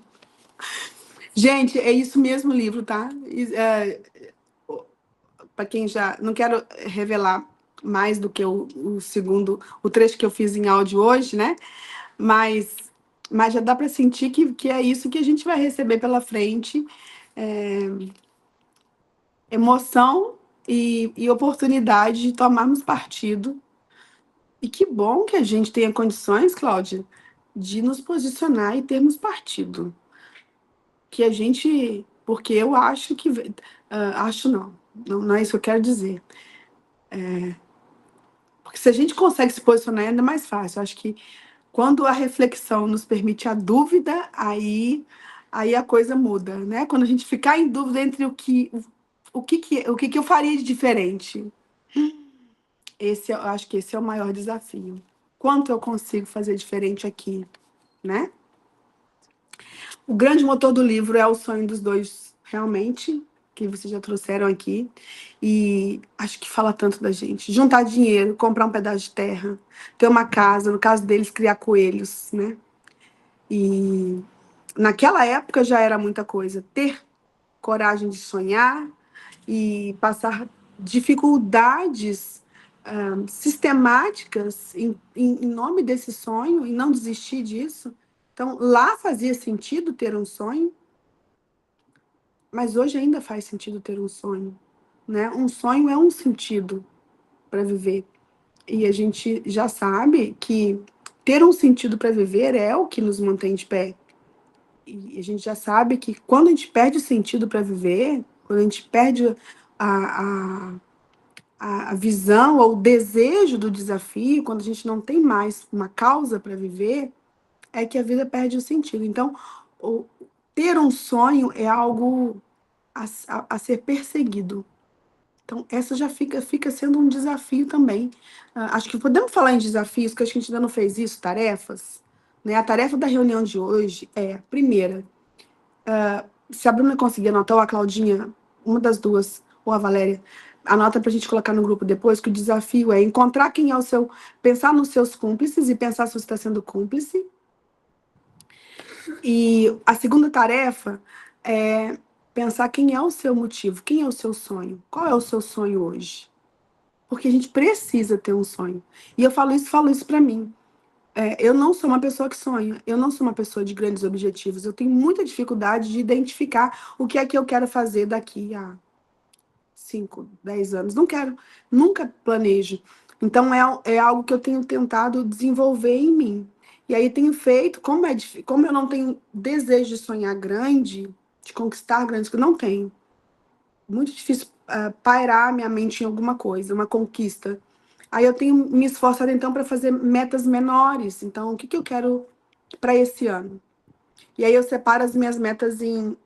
Gente, é isso mesmo o livro, tá? Para quem já... Não quero revelar mais do que o segundo... O trecho que eu fiz em áudio hoje, né? Mas já dá para sentir que é isso que a gente vai receber pela frente. Emoção e oportunidade de tomarmos partido. E que bom que a gente tenha condições, Cláudia, de nos posicionar e termos partido. Que a gente... Porque eu acho que... acho não é isso que eu quero dizer. Porque se a gente consegue se posicionar, é ainda mais fácil. Eu acho que quando a reflexão nos permite a dúvida, aí a coisa muda, né? Quando a gente ficar em dúvida entre o que eu faria de diferente. Eu acho que esse é o maior desafio. Quanto eu consigo fazer diferente aqui, né? O grande motor do livro é o sonho dos dois, realmente, que vocês já trouxeram aqui. E acho que fala tanto da gente. Juntar dinheiro, comprar um pedaço de terra, ter uma casa, no caso deles, criar coelhos, né? E naquela época já era muita coisa. Ter coragem de sonhar e passar dificuldades sistemáticas em nome desse sonho e não desistir disso. Então, lá fazia sentido ter um sonho, mas hoje ainda faz sentido ter um sonho, né? Um sonho é um sentido para viver. E a gente já sabe que ter um sentido para viver é o que nos mantém de pé. E a gente já sabe que quando a gente perde o sentido para viver, quando a gente perde a visão ou o desejo do desafio, quando a gente não tem mais uma causa para viver, é que a vida perde o sentido. Então, ter um sonho é algo a ser perseguido. Então, essa já fica sendo um desafio também. Acho que podemos falar em desafios, que acho que a gente ainda não fez isso, tarefas. Né? A tarefa da reunião de hoje é, primeira, se a Bruna conseguir anotar, ou a Claudinha, uma das duas, ou a Valéria, anota para a gente colocar no grupo depois, que o desafio é encontrar quem é o seu... Pensar nos seus cúmplices e pensar se você está sendo cúmplice. E a segunda tarefa é pensar quem é o seu motivo, quem é o seu sonho, qual é o seu sonho hoje. Porque a gente precisa ter um sonho. E eu falo isso para mim. Eu não sou uma pessoa que sonha, eu não sou uma pessoa de grandes objetivos, eu tenho muita dificuldade de identificar o que é que eu quero fazer daqui a 5, 10 anos. Não quero, nunca planejo. Então, é algo que eu tenho tentado desenvolver em mim. E aí tenho feito, como eu não tenho desejo de sonhar grande, de conquistar grandes coisas, não tenho. Muito difícil pairar minha mente em alguma coisa, uma conquista. Aí eu tenho me esforçado, então, para fazer metas menores. Então, o que eu quero para esse ano? E aí eu separo as minhas metas em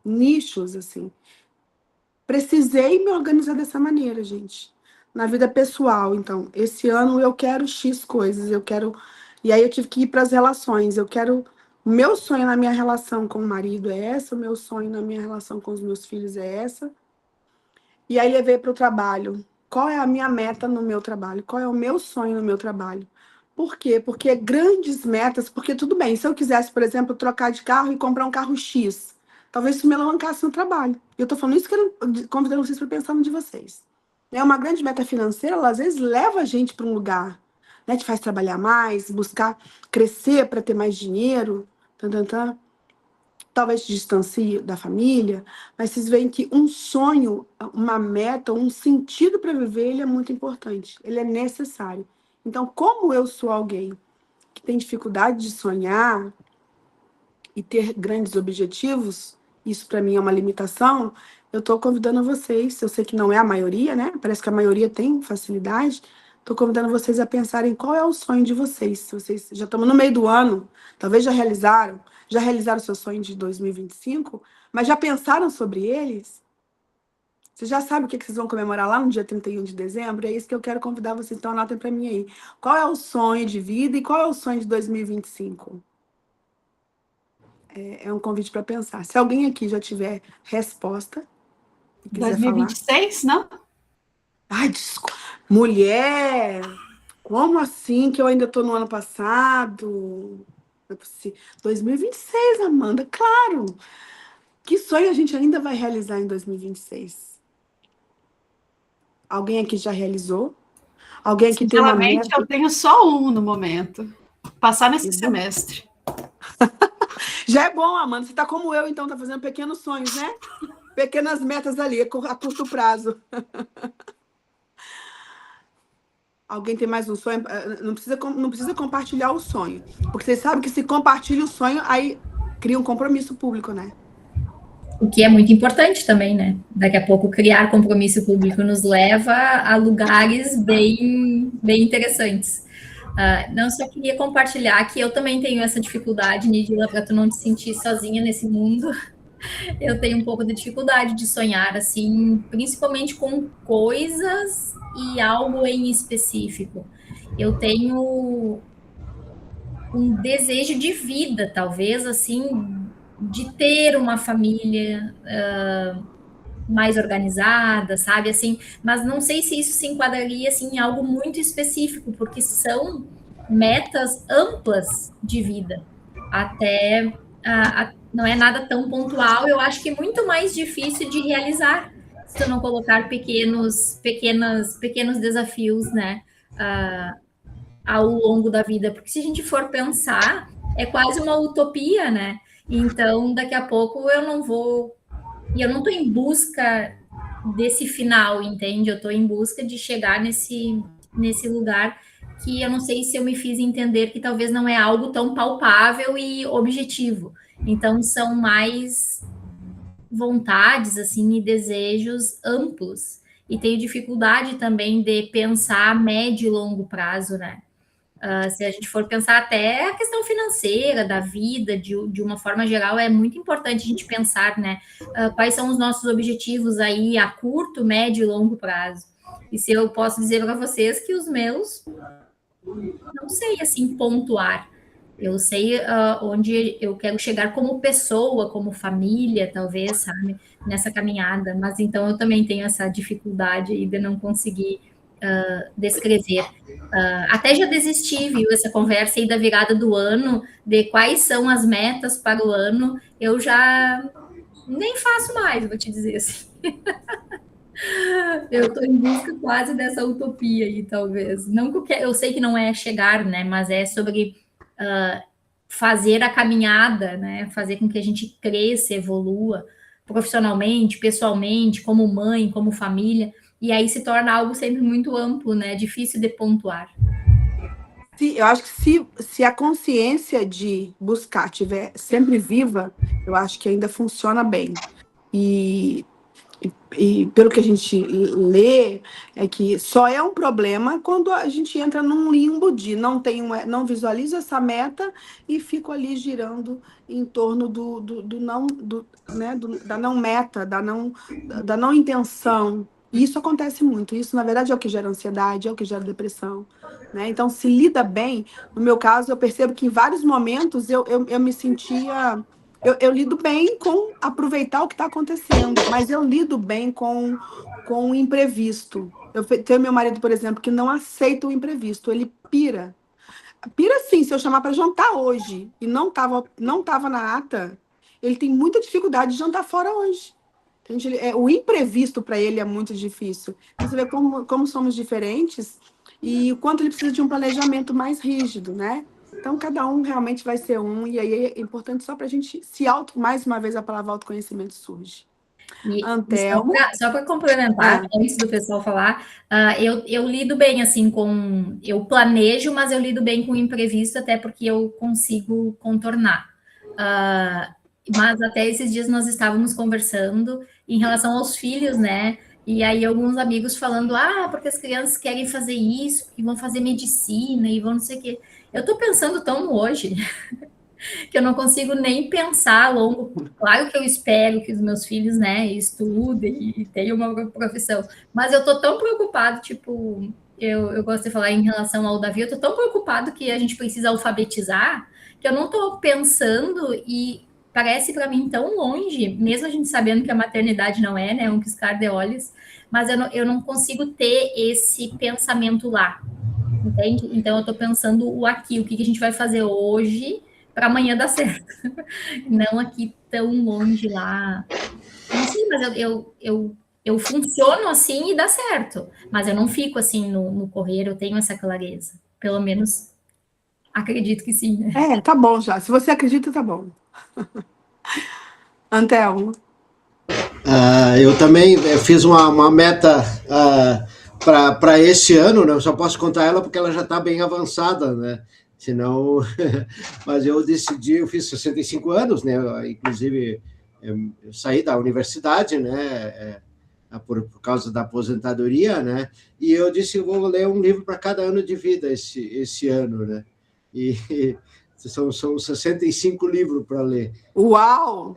nichos, assim. Precisei me organizar dessa maneira, gente. Na vida pessoal, então, esse ano eu quero X coisas, eu quero... E aí eu tive que ir para as relações. O meu sonho na minha relação com o marido é essa, o meu sonho na minha relação com os meus filhos é essa. E aí levei para o trabalho. Qual é a minha meta no meu trabalho? Qual é o meu sonho no meu trabalho? Por quê? Porque grandes metas... Porque tudo bem, se eu quisesse, por exemplo, trocar de carro e comprar um carro X, talvez isso me alavancasse no trabalho. Eu estou falando isso convidando vocês para pensar no de vocês. Uma grande meta financeira, ela às vezes leva a gente para um lugar, né? Te faz trabalhar mais, buscar crescer para ter mais dinheiro, talvez te distancie da família, mas vocês veem que um sonho, uma meta, um sentido para viver, ele é muito importante, ele é necessário. Então, como eu sou alguém que tem dificuldade de sonhar e ter grandes objetivos, isso para mim é uma limitação, eu estou convidando vocês, eu sei que não é a maioria, né? Parece que a maioria tem facilidade, estou convidando vocês a pensarem qual é o sonho de vocês. Se vocês já estão no meio do ano, talvez já realizaram o seu sonho de 2025, mas já pensaram sobre eles? Vocês já sabem o que vocês vão comemorar lá no dia 31 de dezembro? É isso que eu quero convidar vocês, então anotem para mim aí. Qual é o sonho de vida e qual é o sonho de 2025? É um convite para pensar. Se alguém aqui já tiver resposta e quiser 2026, falar... não? Ai, desculpa. Mulher, como assim que eu ainda estou no ano passado? Não é possível. 2026, Amanda, claro. Que sonho a gente ainda vai realizar em 2026? Alguém aqui já realizou? Alguém aqui tem uma meta? Eu tenho só um no momento. Passar nesse semestre. Já é bom, Amanda. Você está como eu, então, está fazendo pequenos sonhos, né? Pequenas metas ali, a curto prazo. Alguém tem mais um sonho? Não precisa compartilhar o sonho. Porque vocês sabem que se compartilha o sonho, aí cria um compromisso público, né? O que é muito importante também, né? Daqui a pouco, criar compromisso público nos leva a lugares bem interessantes. Não, só queria compartilhar que eu também tenho essa dificuldade, Nidila, para tu não te sentir sozinha nesse mundo. Eu tenho um pouco de dificuldade de sonhar, assim, principalmente com coisas e algo em específico. Eu tenho um desejo de vida, talvez, assim, de ter uma família mais organizada, sabe, assim, mas não sei se isso se enquadraria, assim, em algo muito específico, porque são metas amplas de vida, até não é nada tão pontual, eu acho que é muito mais difícil de realizar, se tu não colocar pequenos desafios, né, ao longo da vida, porque se a gente for pensar, é quase uma utopia, né, então daqui a pouco eu não estou em busca desse final, entende? Eu estou em busca de chegar nesse lugar que eu não sei se eu me fiz entender que talvez não é algo tão palpável e objetivo. Então, são mais vontades, assim, e desejos amplos. E tenho dificuldade também de pensar a médio e longo prazo, né? Se a gente for pensar até a questão financeira da vida, de uma forma geral, é muito importante a gente pensar, né? Quais são os nossos objetivos aí a curto, médio e longo prazo. E se eu posso dizer para vocês que os meus, não sei, assim, pontuar. Eu sei onde eu quero chegar como pessoa, como família, talvez, sabe? Nessa caminhada. Mas então eu também tenho essa dificuldade aí de não conseguir descrever. Até já desisti, viu, essa conversa aí da virada do ano, de quais são as metas para o ano, eu já nem faço mais, vou te dizer assim. Eu estou em busca quase dessa utopia aí, talvez. Não que eu sei que não é chegar, né, mas é sobre fazer a caminhada, né, fazer com que a gente cresça, evolua profissionalmente, pessoalmente, como mãe, como família. E aí se torna algo sempre muito amplo, né? Difícil de pontuar. Eu acho que se a consciência de buscar estiver sempre viva, eu acho que ainda funciona bem. E pelo que a gente lê, é que só é um problema quando a gente entra num limbo de não visualizo essa meta e fico ali girando em torno da não meta, da não intenção. E isso acontece muito. Isso, na verdade, é o que gera ansiedade, é o que gera depressão, né? Então, se lida bem. No meu caso, eu percebo que em vários momentos eu me sentia... Eu lido bem com aproveitar o que está acontecendo, mas eu lido bem com o imprevisto. Eu tenho meu marido, por exemplo, que não aceita o imprevisto. Ele pira. Pira sim, se eu chamar para jantar hoje e não tava na ata, ele tem muita dificuldade de jantar fora hoje. O imprevisto para ele é muito difícil. Então, você vê como somos diferentes e o quanto ele precisa de um planejamento mais rígido, né? Então, cada um realmente vai ser um, e aí é importante só para a gente mais uma vez a palavra autoconhecimento surge. Antelmo. Só para complementar, antes do pessoal falar, eu lido bem, assim, eu planejo, mas eu lido bem com o imprevisto, até porque eu consigo contornar. Mas até esses dias nós estávamos conversando em relação aos filhos, né? E aí alguns amigos falando, porque as crianças querem fazer isso, e vão fazer medicina, e vão não sei o quê. Eu estou pensando tão hoje, que eu não consigo nem pensar a longo. Claro que eu espero que os meus filhos, né, estudem e tenham uma profissão, mas eu tô tão preocupado, tipo, eu gosto de falar em relação ao Davi, eu tô tão preocupado que a gente precisa alfabetizar, que eu não tô pensando e parece para mim tão longe, mesmo a gente sabendo que a maternidade não é, né, um piscar de olhos, mas eu não consigo ter esse pensamento lá, entende? Então eu tô pensando o aqui, o que a gente vai fazer hoje para amanhã dar certo. Não aqui tão longe lá. Não sei, mas eu funciono assim e dá certo. Mas eu não fico assim no correr, eu tenho essa clareza. Pelo menos acredito que sim, né? Tá bom já. Se você acredita, tá bom. Antelmo. Eu também fiz uma meta para esse ano, né? Eu só posso contar ela porque ela já está bem avançada, né? Senão, mas eu decidi, eu fiz 65 anos, né? Inclusive, eu saí da universidade, né? Por causa da aposentadoria, né? E eu disse, eu vou ler um livro para cada ano de vida esse ano, né? E são 65 livros para ler. Uau!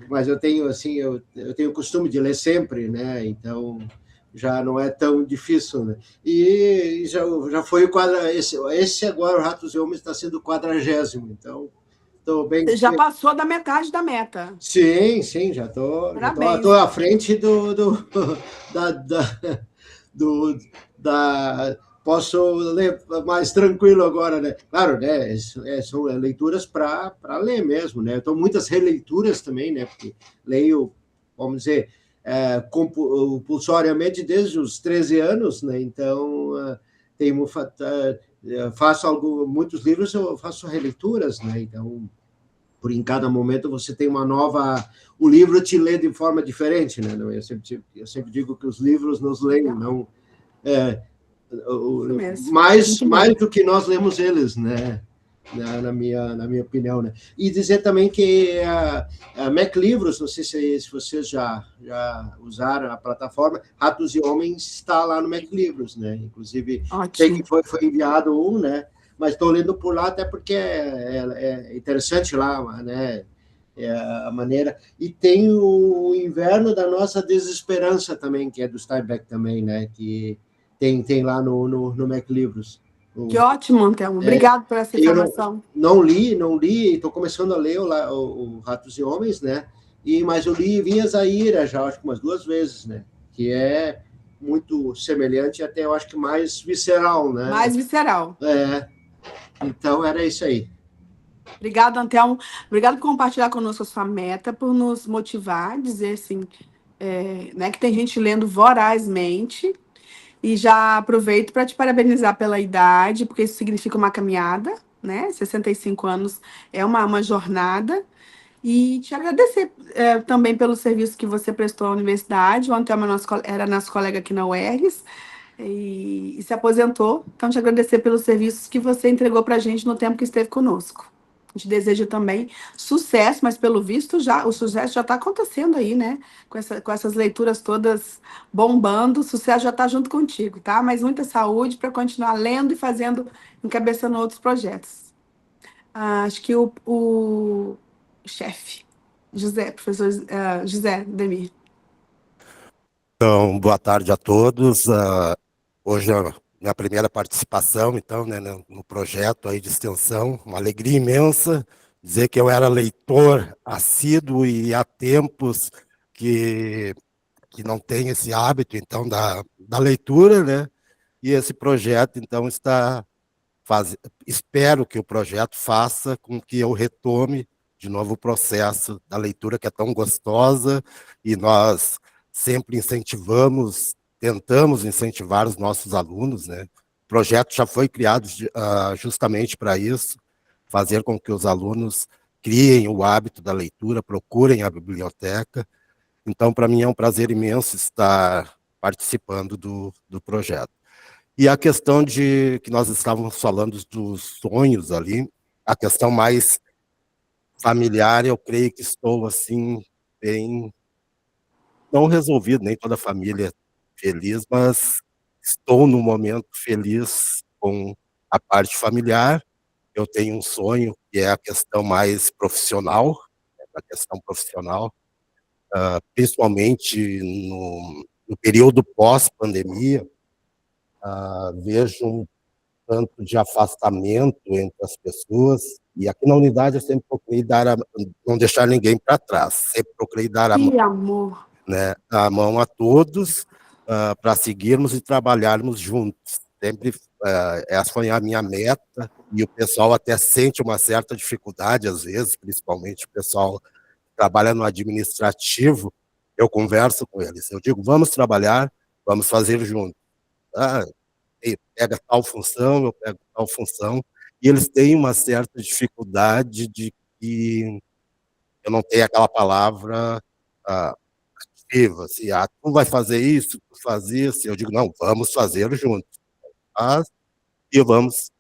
Mas eu tenho assim, eu tenho o costume de ler sempre, né? Então já não é tão difícil, né? E já foi o esse agora, o Ratos e Homens, está sendo o 40º, então estou bem. Você já passou da metade da meta. Sim, já tô à frente do posso ler mais tranquilo agora, né? Claro, né? São leituras para ler mesmo, né? Então, muitas releituras também, né? Porque leio, vamos dizer, compulsoriamente desde os 13 anos, né? Então, faço muitos livros, eu faço releituras, né? Então, em cada momento você tem uma nova. O livro te lê de forma diferente, né? Eu sempre digo que os livros nos leem, não. Mais do que nós lemos eles, né? Na minha opinião, né? E dizer também que a Mac Livros, não sei se vocês já usaram a plataforma, Ratos e Homens está lá no Mac Livros, né? Inclusive, sei que foi enviado um, né? Mas estou lendo por lá até porque é interessante lá, né? A maneira. E tem o Inverno da Nossa Desesperança também, que é do Steinbeck também, né? Que tem lá no Mac Livros. Que ótimo, Antelmo. Obrigado por essa informação. Não li, estou começando a ler o Ratos e Homens, né? Mas eu li Vinha Zaira já, acho que umas 2 vezes, né? Que é muito semelhante, até eu acho que mais visceral, né? Mais visceral. Então, era isso aí. Obrigado, Antelmo. Obrigado por compartilhar conosco a sua meta, por nos motivar, dizer assim, né, que tem gente lendo vorazmente. E já aproveito para te parabenizar pela idade, porque isso significa uma caminhada, né? 65 anos é uma jornada. E te agradecer também pelo serviço que você prestou à universidade. O Antelmo era nosso colega aqui na UERGS e se aposentou. Então, te agradecer pelos serviços que você entregou para a gente no tempo que esteve conosco. A gente deseja também sucesso, mas pelo visto o sucesso já está acontecendo aí, né? Com essas leituras todas bombando, o sucesso já está junto contigo, tá? Mas muita saúde para continuar lendo e encabeçando outros projetos. Acho que o chefe, professor José Demir. Então, boa tarde a todos. Hoje é a minha primeira participação, então, né, no projeto aí de extensão. Uma alegria imensa dizer que eu era leitor assíduo e há tempos que não tenho esse hábito, então, da leitura, né? E esse projeto, então, espero que o projeto faça com que eu retome de novo o processo da leitura, que é tão gostosa, e nós sempre tentamos incentivar os nossos alunos, né? O projeto já foi criado justamente para isso, fazer com que os alunos criem o hábito da leitura, procurem a biblioteca. Então, para mim é um prazer imenso estar participando do projeto. E a questão que nós estávamos falando dos sonhos ali, a questão mais familiar, eu creio que estou, assim, bem não resolvido, nem toda a família feliz, mas estou no momento feliz com a parte familiar, eu tenho um sonho, que é a questão mais profissional, a questão profissional, principalmente no período pós-pandemia, vejo um tanto de afastamento entre as pessoas, e aqui na unidade eu sempre procurei não deixar ninguém para trás, sempre procurei dar Que amor! né, a mão a todos, para seguirmos e trabalharmos juntos. Sempre essa foi a minha meta, e o pessoal até sente uma certa dificuldade, às vezes, principalmente o pessoal que trabalha no administrativo. Eu converso com eles, eu digo, vamos trabalhar, vamos fazer juntos. Pega tal função, eu pego tal função, e eles têm uma certa dificuldade de que eu não tenho aquela palavra ativa, assim, tu vai fazer isso, tu faz isso, eu digo, não, vamos fazer juntos, e vamos,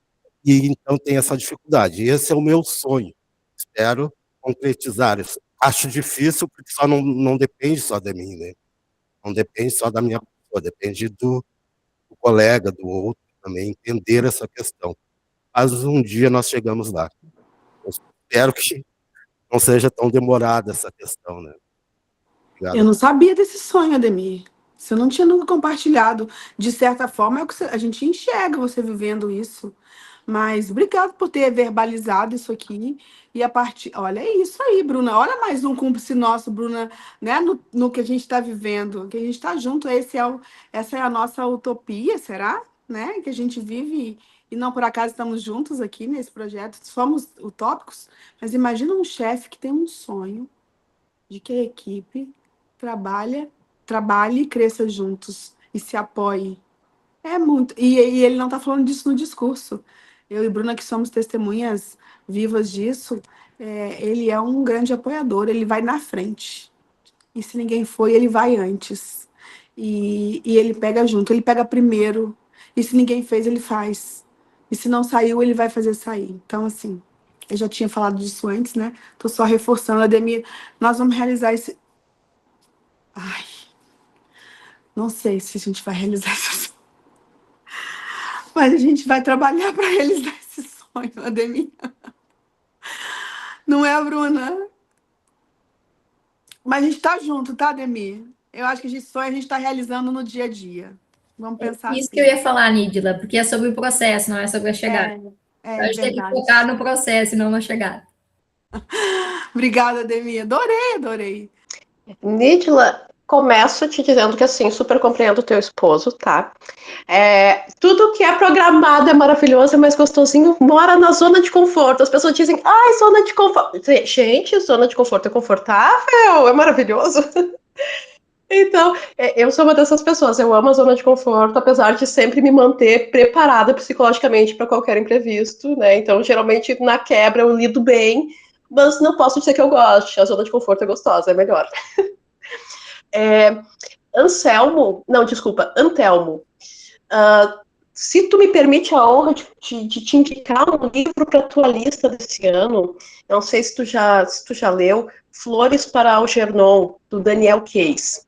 e então tem essa dificuldade, e esse é o meu sonho, espero concretizar isso. Acho difícil, porque não depende só de mim, né? Não depende só da minha pessoa, depende do colega, do outro, também entender essa questão. Mas um dia nós chegamos lá. Eu espero que não seja tão demorada essa questão, né? Obrigado. Eu não sabia desse sonho, Ademir. Você não tinha nunca compartilhado. De certa forma, é o que a gente enxerga você vivendo isso. Mas obrigado por ter verbalizado isso aqui. E a partir. Olha isso aí, Bruna. Olha mais um cúmplice nosso, Bruna, né? No que a gente está vivendo, que a gente está junto. Essa é a nossa utopia, será? Né? Que a gente vive e não por acaso estamos juntos aqui nesse projeto. Somos utópicos, mas imagina um chefe que tem um sonho de que a equipe trabalhe e cresça juntos e se apoie. É muito. E ele não está falando disso no discurso. Eu e Bruna, que somos testemunhas vivas disso, ele é um grande apoiador, ele vai na frente. E se ninguém foi, ele vai antes. E ele pega junto, ele pega primeiro. E se ninguém fez, ele faz. E se não saiu, ele vai fazer sair. Então, assim, eu já tinha falado disso antes, né? Estou só reforçando, Ademir. Nós vamos realizar esse. Ai, não sei se a gente vai realizar esse sonho. Mas a gente vai trabalhar para realizar esse sonho, Ademir. Não é, Bruna? Mas a gente está junto, tá, Ademir? Eu acho que esse sonho a gente está realizando no dia a dia. Vamos pensar Isso assim. que eu ia falar, Nídila, porque é sobre o processo, não é sobre a chegada. É A gente tem que verdade. focar no processo e não na chegada. Obrigada, Ademir. Adorei. Nidila, começo te dizendo que, assim, super compreendo o teu esposo, tá? Tudo que é programado é maravilhoso, é mais gostosinho, mora na zona de conforto. As pessoas dizem, ai, zona de conforto. Gente, zona de conforto é confortável, é maravilhoso. Então, eu sou uma dessas pessoas, eu amo a zona de conforto, apesar de sempre me manter preparada psicologicamente para qualquer imprevisto, né? Então, geralmente, na quebra eu lido bem, mas não posso dizer que eu goste, a zona de conforto é gostosa, é melhor. Antelmo, se tu me permite a honra de te indicar um livro para a tua lista desse ano, não sei se tu já leu, Flores para Algernon, do Daniel Case.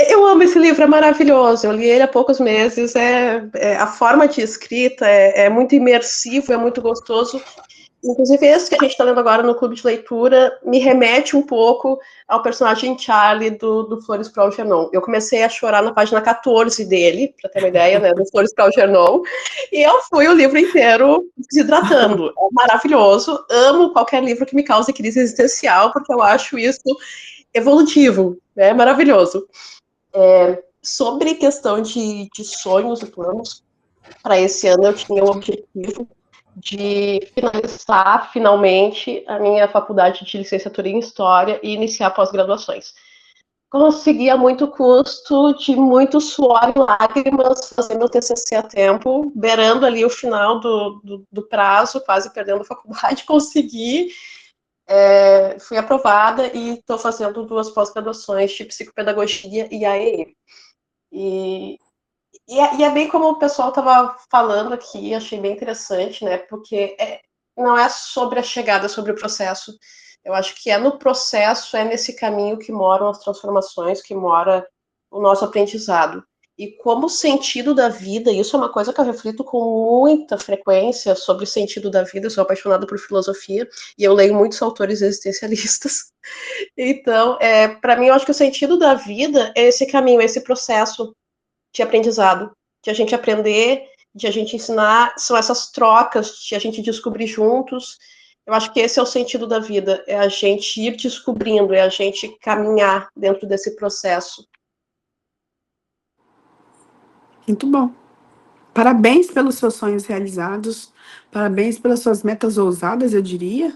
Eu amo esse livro, é maravilhoso. Eu li ele há poucos meses. A forma de escrita é muito imersivo, é muito gostoso. Inclusive, esse que a gente está lendo agora no Clube de Leitura me remete um pouco ao personagem Charlie do Flores para Algernon. Eu comecei a chorar na página 14 dele, para ter uma ideia, né, do Flores para Algernon, e eu fui o livro inteiro desidratando. É maravilhoso. Amo qualquer livro que me cause crise existencial, porque eu acho isso evolutivo, né? Maravilhoso. Sobre questão de sonhos e planos, para esse ano eu tinha o objetivo de finalizar finalmente a minha faculdade de licenciatura em História e iniciar pós-graduações. Consegui a muito custo, de muito suor e lágrimas, fazer meu TCC a tempo, beirando ali o final do prazo, quase perdendo a faculdade, consegui. Fui aprovada e estou fazendo 2 pós-graduações de psicopedagogia e AEE. E é bem como o pessoal estava falando aqui, achei bem interessante, né? Porque não é sobre a chegada, é sobre o processo. Eu acho que é no processo, é nesse caminho que moram as transformações, que mora o nosso aprendizado. E como sentido da vida, isso é uma coisa que eu reflito com muita frequência sobre o sentido da vida. Eu sou apaixonada por filosofia e eu leio muitos autores existencialistas. Então, para mim, eu acho que o sentido da vida é esse caminho, esse processo de aprendizado, de a gente aprender, de a gente ensinar, são essas trocas, de a gente descobrir juntos. Eu acho que esse é o sentido da vida, é a gente ir descobrindo, é a gente caminhar dentro desse processo. Muito bom. Parabéns pelos seus sonhos realizados, parabéns pelas suas metas ousadas, eu diria.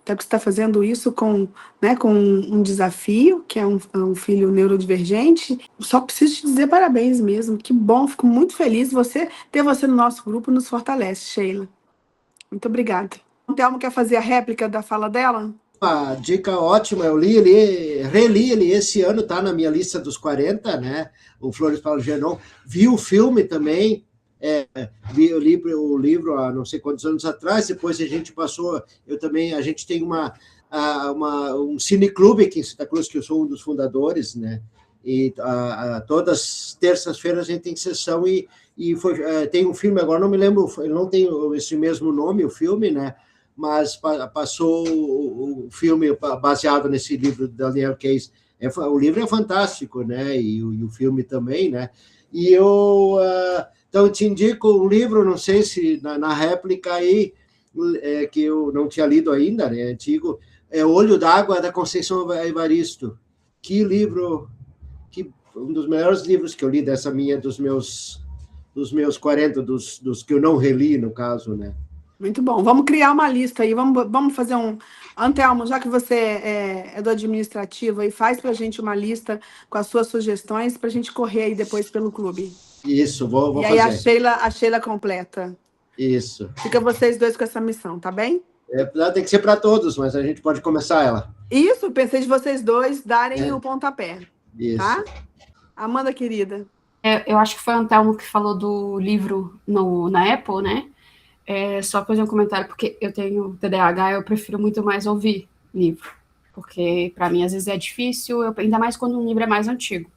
Até porque você está fazendo isso com um desafio, que é um filho neurodivergente. Só preciso te dizer parabéns mesmo. Que bom, fico muito feliz. Ter você no nosso grupo nos fortalece, Sheila. Muito obrigada. O Thelmo quer fazer a réplica da fala dela? Uma dica ótima, eu reli ele esse ano, tá na minha lista dos 40, né? O Flores Paulo Genon. Vi o filme também, vi o livro há não sei quantos anos atrás, depois a gente passou, a gente tem um cineclube aqui em Santa Cruz, que eu sou um dos fundadores, né? E todas as terças-feiras a gente tem sessão tem um filme, agora não me lembro, não tem esse mesmo nome, o filme, né? Mas passou o filme baseado nesse livro do Daniel Case. O livro é fantástico, né? E o filme também, né? E então, eu te indico um livro, não sei se na réplica aí, que eu não tinha lido ainda, né? Antigo, Olho d'Água, da Conceição Evaristo. Que livro, um dos melhores livros que eu li dos meus 40, dos que eu não reli, no caso, né? Muito bom. Vamos criar uma lista aí. Vamos fazer Antelmo, já que você é do administrativo, aí faz para a gente uma lista com as suas sugestões para a gente correr aí depois pelo clube. Isso, vou fazer. E aí a Sheila completa. Isso. Fica vocês dois com essa missão, tá bem? Tem que ser para todos, mas a gente pode começar ela. Isso, pensei de vocês dois darem o pontapé. Isso. Tá? Amanda, querida. Eu acho que foi o Antelmo que falou do livro na Apple, né? Só fazer um comentário, porque eu tenho TDAH, eu prefiro muito mais ouvir livro, porque para mim às vezes é difícil, ainda mais quando um livro é mais antigo.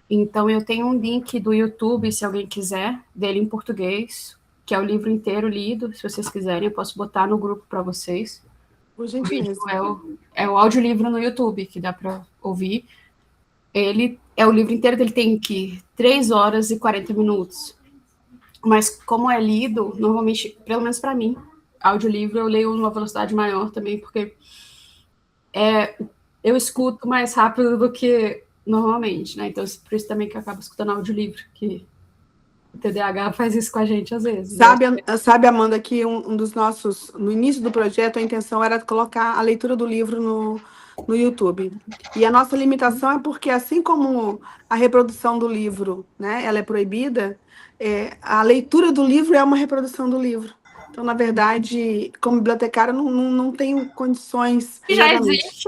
Então eu tenho um link do YouTube, se alguém quiser, dele em português, que é o livro inteiro lido, se vocês quiserem, eu posso botar no grupo para vocês. Por gentileza. É o audiolivro no YouTube, que dá para ouvir. Ele é o livro inteiro, ele tem 3 horas e 40 minutos. Mas como é lido, normalmente, pelo menos para mim, audiolivro eu leio numa velocidade maior também, porque eu escuto mais rápido do que normalmente, né? Então, por isso também que eu acabo escutando audiolivro, que o TDAH faz isso com a gente às vezes. Sabe, Amanda, que um dos nossos... No início do projeto, a intenção era colocar a leitura do livro no YouTube. E a nossa limitação é porque, assim como a reprodução do livro, né, ela é proibida, a leitura do livro é uma reprodução do livro. Então, na verdade, como bibliotecária, não tenho condições... Que já existe,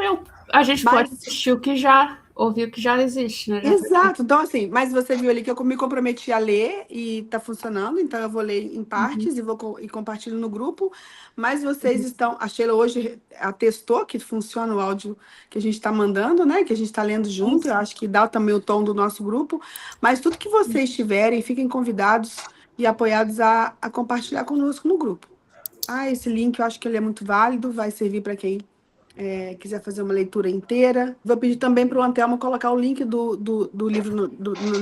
a gente pode assistir o que já... ouvir o que já existe, né? Exato. Então, assim, mas você viu ali que eu me comprometi a ler e está funcionando, então eu vou ler em partes e compartilho no grupo, mas vocês estão... A Sheila hoje atestou que funciona o áudio que a gente está mandando, né? Que a gente está lendo junto, eu acho que dá também o tom do nosso grupo, mas tudo que vocês tiverem, fiquem convidados e apoiados a compartilhar conosco no grupo. Esse link eu acho que ele é muito válido, vai servir para quem... quiser fazer uma leitura inteira. Vou pedir também para o Antelmo colocar o link do livro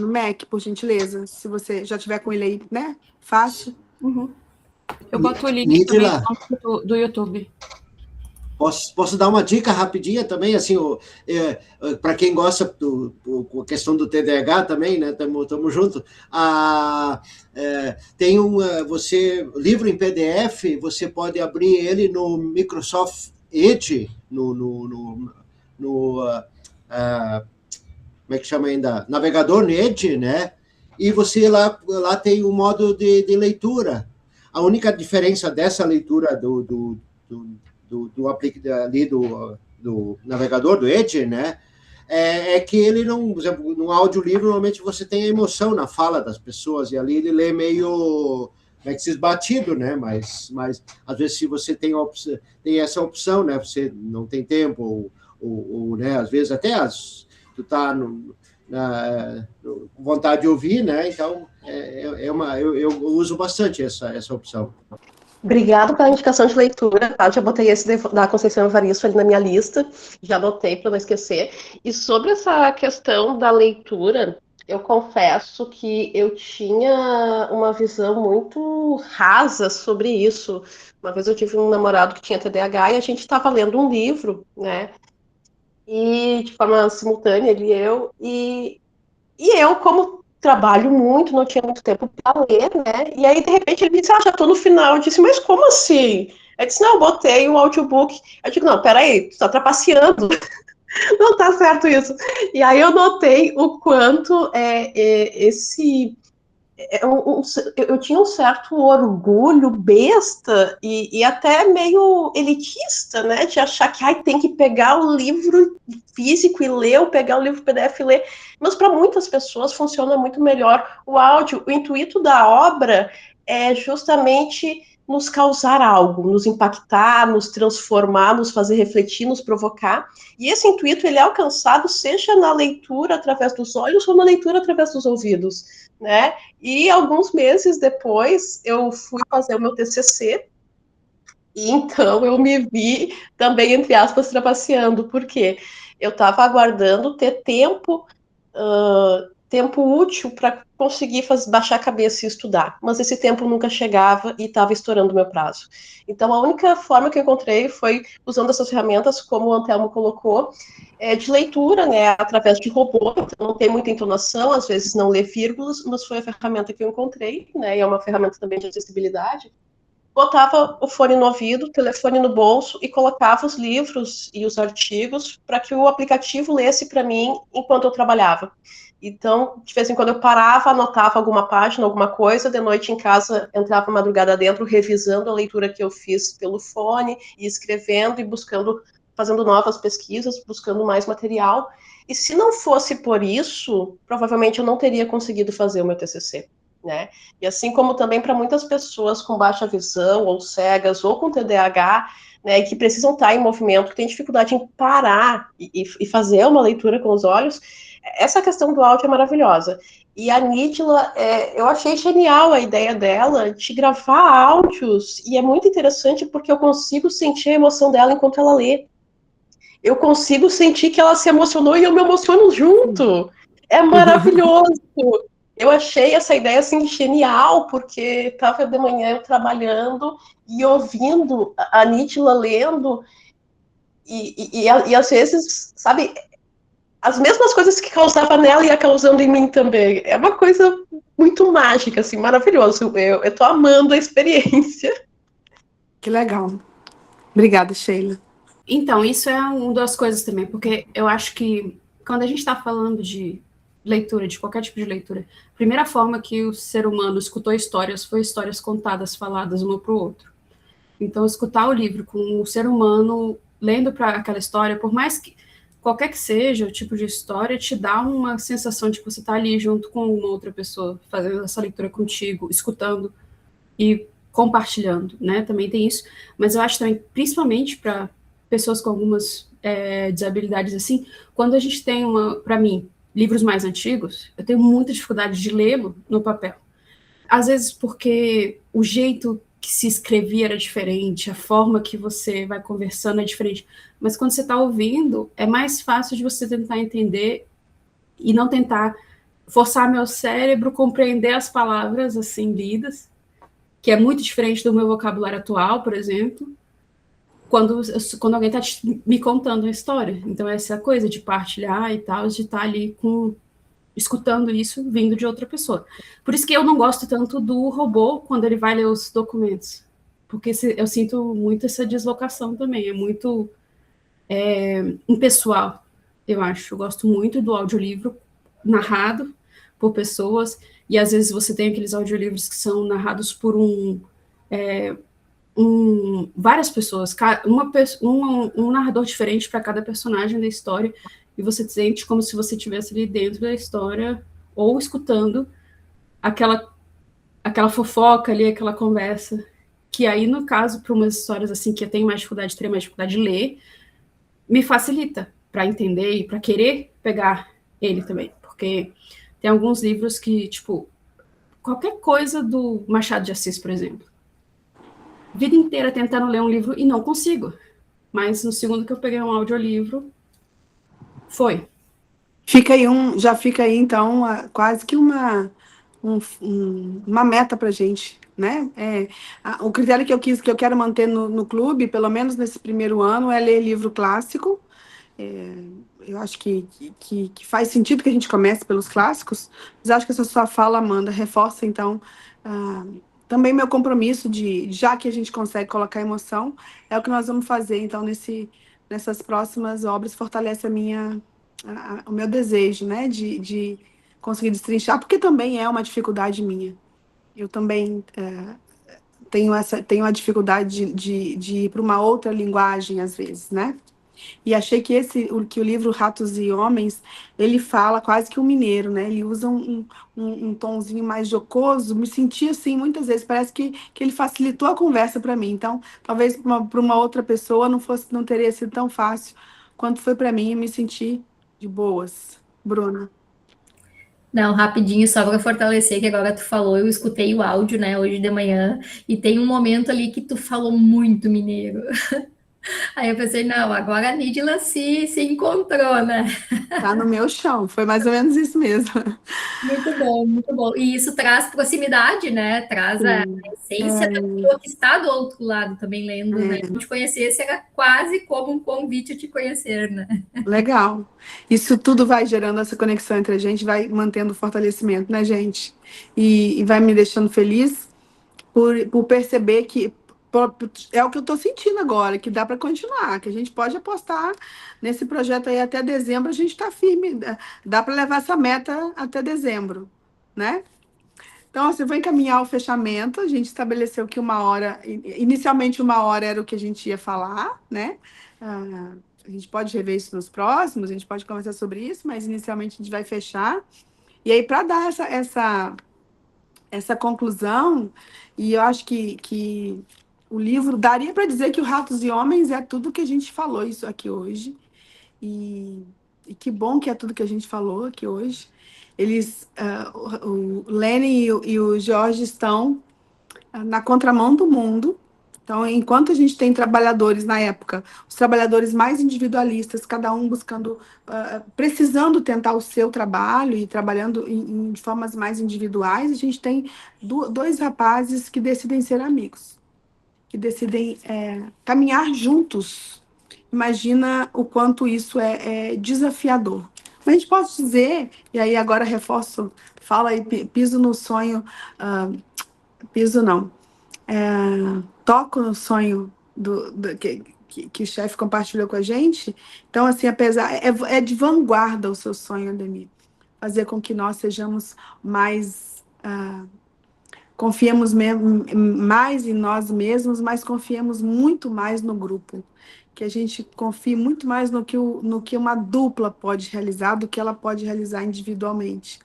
no Mac, por gentileza, se você já tiver com ele aí, né? Fácil. Eu boto o link também do YouTube. Posso dar uma dica rapidinha também, assim, para quem gosta a questão do TDAH também, né? Tamo junto. Tem livro em PDF, você pode abrir ele no Microsoft Edge, como é que chama ainda? Navegador no Edge, né? E você lá tem um modo de leitura. A única diferença dessa leitura do navegador do Edge, né? É que ele não, por exemplo, no audiolivro, normalmente você tem a emoção na fala das pessoas, e ali ele lê meio... como é que se batido, né? Mas às vezes se você tem essa opção, né? Você não tem tempo ou né? Às vezes até tu tá vontade de ouvir, né? Então, eu uso bastante essa opção. Obrigada pela indicação de leitura, tá? Já botei esse da Conceição Evaristo ali na minha lista, já anotei para não esquecer. E sobre essa questão da leitura, eu confesso que eu tinha uma visão muito rasa sobre isso. Uma vez eu tive um namorado que tinha TDAH e a gente estava lendo um livro, né? E de forma simultânea, ele e eu, e eu, como trabalho muito, não tinha muito tempo para ler, né? E aí, de repente, ele disse, já estou no final. Eu disse, mas como assim? Eu disse, não, eu botei o audiobook. Eu digo, não, peraí, tu está trapaceando. Não tá certo isso. E aí eu notei o quanto eu tinha um certo orgulho besta e até meio elitista, né, de achar que tem que pegar o livro físico e ler, ou pegar o livro PDF e ler, mas para muitas pessoas funciona muito melhor o áudio. O intuito da obra é justamente nos causar algo, nos impactar, nos transformar, nos fazer refletir, nos provocar, e esse intuito ele é alcançado seja na leitura através dos olhos ou na leitura através dos ouvidos, né? E alguns meses depois eu fui fazer o meu TCC, e então eu me vi também, entre aspas, trapaceando, porque eu estava aguardando ter tempo útil para conseguir baixar a cabeça e estudar, mas esse tempo nunca chegava e estava estourando o meu prazo. Então a única forma que eu encontrei foi usando essas ferramentas, como o Antelmo colocou, de leitura, né, através de robô. Então não tem muita entonação, às vezes não lê vírgulas, mas foi a ferramenta que eu encontrei, né, e é uma ferramenta também de acessibilidade. Botava o fone no ouvido, o telefone no bolso e colocava os livros e os artigos para que o aplicativo lesse para mim enquanto eu trabalhava. Então, de vez em quando eu parava, anotava alguma página, alguma coisa, de noite em casa, entrava madrugada dentro, revisando a leitura que eu fiz pelo fone, e escrevendo e buscando, fazendo novas pesquisas, buscando mais material. E se não fosse por isso, provavelmente eu não teria conseguido fazer o meu TCC, né? E assim como também para muitas pessoas com baixa visão, ou cegas, ou com TDAH, né, que precisam estar em movimento, que têm dificuldade em parar e fazer uma leitura com os olhos, essa questão do áudio é maravilhosa. E a Nidila, eu achei genial a ideia dela de gravar áudios, e é muito interessante porque eu consigo sentir a emoção dela enquanto ela lê. Eu consigo sentir que ela se emocionou e eu me emociono junto. É maravilhoso. Eu achei essa ideia assim genial, porque estava de manhã eu trabalhando e ouvindo a Nidila lendo, e às vezes, sabe, as mesmas coisas que causava nela ia causando em mim também. É uma coisa muito mágica, assim, maravilhoso. Eu tô amando a experiência. Que legal. Obrigada, Sheila. Então, isso é uma das coisas também, porque eu acho que quando a gente está falando de leitura, de qualquer tipo de leitura, a primeira forma que o ser humano escutou histórias foi histórias contadas, faladas uma para o outro. Então, escutar o livro com o ser humano lendo para aquela história, por mais que qualquer que seja o tipo de história, te dá uma sensação de que você está ali junto com uma outra pessoa, fazendo essa leitura contigo, escutando e compartilhando, né? Também tem isso. Mas eu acho também, principalmente para pessoas com algumas desabilidades assim, quando a gente tem para mim, livros mais antigos, eu tenho muita dificuldade de lê-lo no papel. Às vezes porque o jeito que se escrevia era diferente, a forma que você vai conversando é diferente, mas quando você está ouvindo, é mais fácil de você tentar entender e não tentar forçar meu cérebro a compreender as palavras assim lidas, que é muito diferente do meu vocabulário atual, por exemplo, quando alguém está me contando a história. Então essa coisa de partilhar e tal, de estar ali escutando isso vindo de outra pessoa. Por isso que eu não gosto tanto do robô quando ele vai ler os documentos, porque eu sinto muito essa deslocação também, é muito impessoal, eu acho. Eu gosto muito do audiolivro narrado por pessoas, e às vezes você tem aqueles audiolivros que são narrados por várias pessoas, um narrador diferente para cada personagem da história, e você sente como se você estivesse ali dentro da história, ou escutando aquela fofoca ali, aquela conversa, que aí, no caso, para umas histórias assim, que eu tenho mais dificuldade, teria mais dificuldade de ler, me facilita para entender e para querer pegar ele também, porque tem alguns livros que, tipo, qualquer coisa do Machado de Assis, por exemplo. Vida inteira tentando ler um livro e não consigo. Mas no segundo que eu peguei um audiolivro, foi. Já fica aí, então, quase que uma meta para a gente, né? O critério que eu quero manter no clube, pelo menos nesse primeiro ano, é ler livro clássico. Eu acho que faz sentido que a gente comece pelos clássicos, mas acho que essa sua fala, Amanda, reforça, então, também meu compromisso já que a gente consegue colocar emoção, é o que nós vamos fazer, então, nessas próximas obras, fortalece o meu desejo, né, de conseguir destrinchar, porque também é uma dificuldade minha. Eu também tenho a dificuldade de ir para uma outra linguagem, às vezes, né? E achei que o livro Ratos e Homens, ele fala quase que um mineiro, né? Ele usa um tonzinho mais jocoso. Me senti assim, muitas vezes, parece que ele facilitou a conversa para mim. Então, talvez para uma outra pessoa não teria sido tão fácil quanto foi para mim, e me senti de boas. Bruna. Não, rapidinho, só para fortalecer que agora tu falou, eu escutei o áudio, né, hoje de manhã, e tem um momento ali que tu falou muito mineiro. Aí eu pensei, não, agora a Nídila se encontrou, né? Tá no meu chão, foi mais ou menos isso mesmo. Muito bom, muito bom. E isso traz proximidade, né? Traz a Sim. essência da pessoa que está do outro lado também lendo, né? Se te conhecesse era quase como um convite a te conhecer, né? Legal. Isso tudo vai gerando essa conexão entre a gente, vai mantendo o fortalecimento, né, gente? E vai me deixando feliz por perceber que é o que eu estou sentindo agora, que dá para continuar, que a gente pode apostar nesse projeto aí até dezembro, a gente está firme, dá para levar essa meta até dezembro, né? Então, assim, eu vou encaminhar o fechamento, a gente estabeleceu que inicialmente 1 hora era o que a gente ia falar, né? A gente pode rever isso nos próximos, a gente pode conversar sobre isso, mas inicialmente a gente vai fechar. E aí, para dar essa conclusão, e eu acho que o livro daria para dizer que o Ratos e Homens é tudo que a gente falou isso aqui hoje. E que bom que é tudo que a gente falou aqui hoje. O Lenny e o Jorge estão na contramão do mundo. Então, enquanto a gente tem trabalhadores na época, os trabalhadores mais individualistas, cada um buscando, precisando tentar o seu trabalho e trabalhando de formas mais individuais, a gente tem dois rapazes que decidem ser amigos, que decidem caminhar juntos. Imagina o quanto isso é desafiador. Mas a gente pode dizer, e aí agora reforço, fala aí, piso no sonho, piso não, toco no sonho que o chefe compartilhou com a gente. Então, assim, é de vanguarda o seu sonho, Ademir. Fazer com que nós sejamos mais, confiemos mais em nós mesmos, mas confiemos muito mais no grupo. Que a gente confie muito mais no que uma dupla pode realizar do que ela pode realizar individualmente.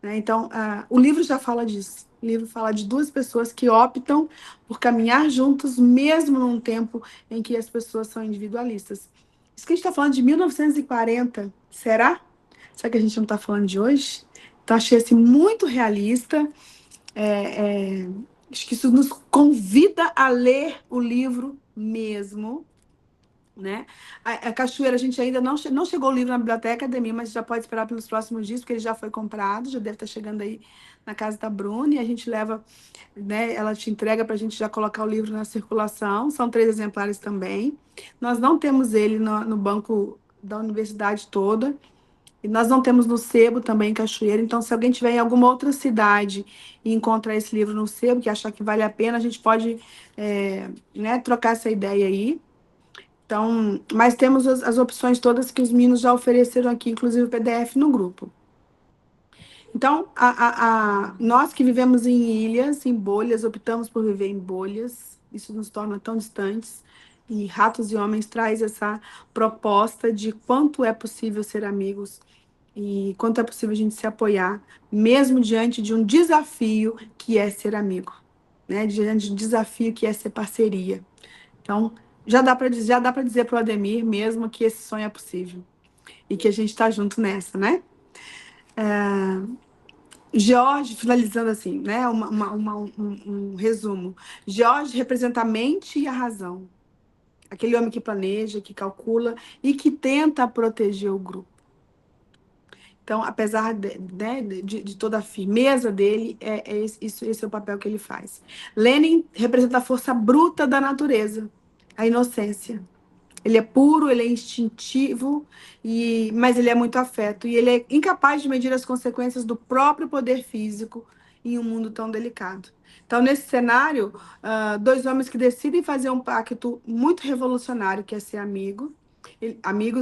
Né? Então, o livro já fala disso. O livro fala de duas pessoas que optam por caminhar juntos, mesmo num tempo em que as pessoas são individualistas. Isso que a gente está falando de 1940, será? Será que a gente não está falando de hoje? Então, achei assim, muito realista. Acho que isso nos convida a ler o livro mesmo. Né? A Cachoeira, a gente ainda não chegou o livro na biblioteca, Ademir, mas já pode esperar pelos próximos dias, porque ele já foi comprado, já deve estar chegando aí na casa da Bruna, e a gente leva, né, ela te entrega para a gente já colocar o livro na circulação, são 3 exemplares também. Nós não temos ele no banco da universidade toda, e nós não temos no sebo também em Cachoeira, então se alguém tiver em alguma outra cidade e encontrar esse livro no sebo, que achar que vale a pena, a gente pode né, trocar essa ideia aí. Então, mas temos as opções todas que os meninos já ofereceram aqui, inclusive o PDF no grupo. Então, nós que vivemos em ilhas, em bolhas, optamos por viver em bolhas, isso nos torna tão distantes, e Ratos e Homens traz essa proposta de quanto é possível ser amigos e quanto é possível a gente se apoiar, mesmo diante de um desafio que é ser amigo, né? Diante de um desafio que é ser parceria. Então, já dá para dizer para o Ademir mesmo que esse sonho é possível e que a gente está junto nessa, né? George, finalizando assim, né? Um resumo. George representa a mente e a razão. Aquele homem que planeja, que calcula e que tenta proteger o grupo. Então, apesar né, de toda a firmeza dele, esse é o papel que ele faz. Lenin representa a força bruta da natureza, a inocência. Ele é puro, ele é instintivo, mas ele é muito afeto. E ele é incapaz de medir as consequências do próprio poder físico em um mundo tão delicado. Então, nesse cenário, dois homens que decidem fazer um pacto muito revolucionário, que é ser amigos,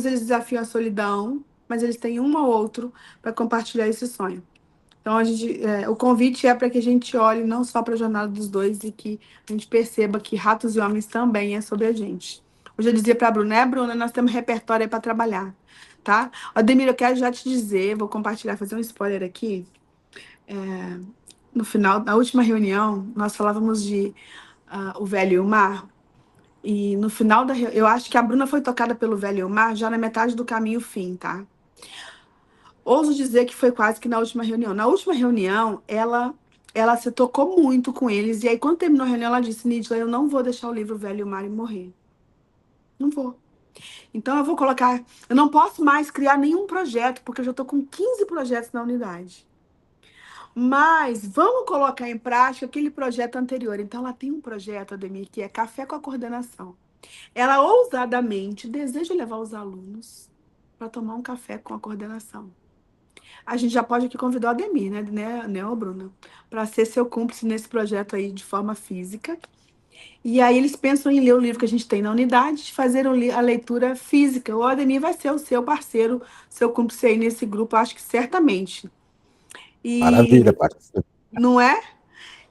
eles desafiam a solidão, mas eles têm um ao outro para compartilhar esse sonho. Então, o convite é para que a gente olhe não só para a jornada dos dois e que a gente perceba que Ratos e Homens também é sobre a gente. Hoje eu dizia para a Bruna, Bruna, nós temos repertório aí para trabalhar, tá? Ademir, eu quero já te dizer, vou compartilhar, fazer um spoiler aqui. No final, na última reunião, nós falávamos de O Velho e o Mar, e no final da reunião, eu acho que a Bruna foi tocada pelo Velho e o Mar já na metade do caminho fim, tá? Ouso dizer que foi quase que na última reunião. Na última reunião, ela se tocou muito com eles, e aí quando terminou a reunião, ela disse, Nídila, eu não vou deixar o livro Velho e o Mar morrer. Não vou. Então, eu não posso mais criar nenhum projeto, porque eu já estou com 15 projetos na unidade. Mas vamos colocar em prática aquele projeto anterior. Então, ela tem um projeto, Ademir, que é Café com a Coordenação. Ela ousadamente deseja levar os alunos para tomar um café com a coordenação. A gente já pode aqui convidar o Ademir, né, Bruna? Para ser seu cúmplice nesse projeto aí de forma física. E aí eles pensam em ler o livro que a gente tem na unidade, fazer a leitura física. O Ademir vai ser o seu parceiro, seu cúmplice aí nesse grupo, acho que certamente. Maravilha, parceiro. Não é?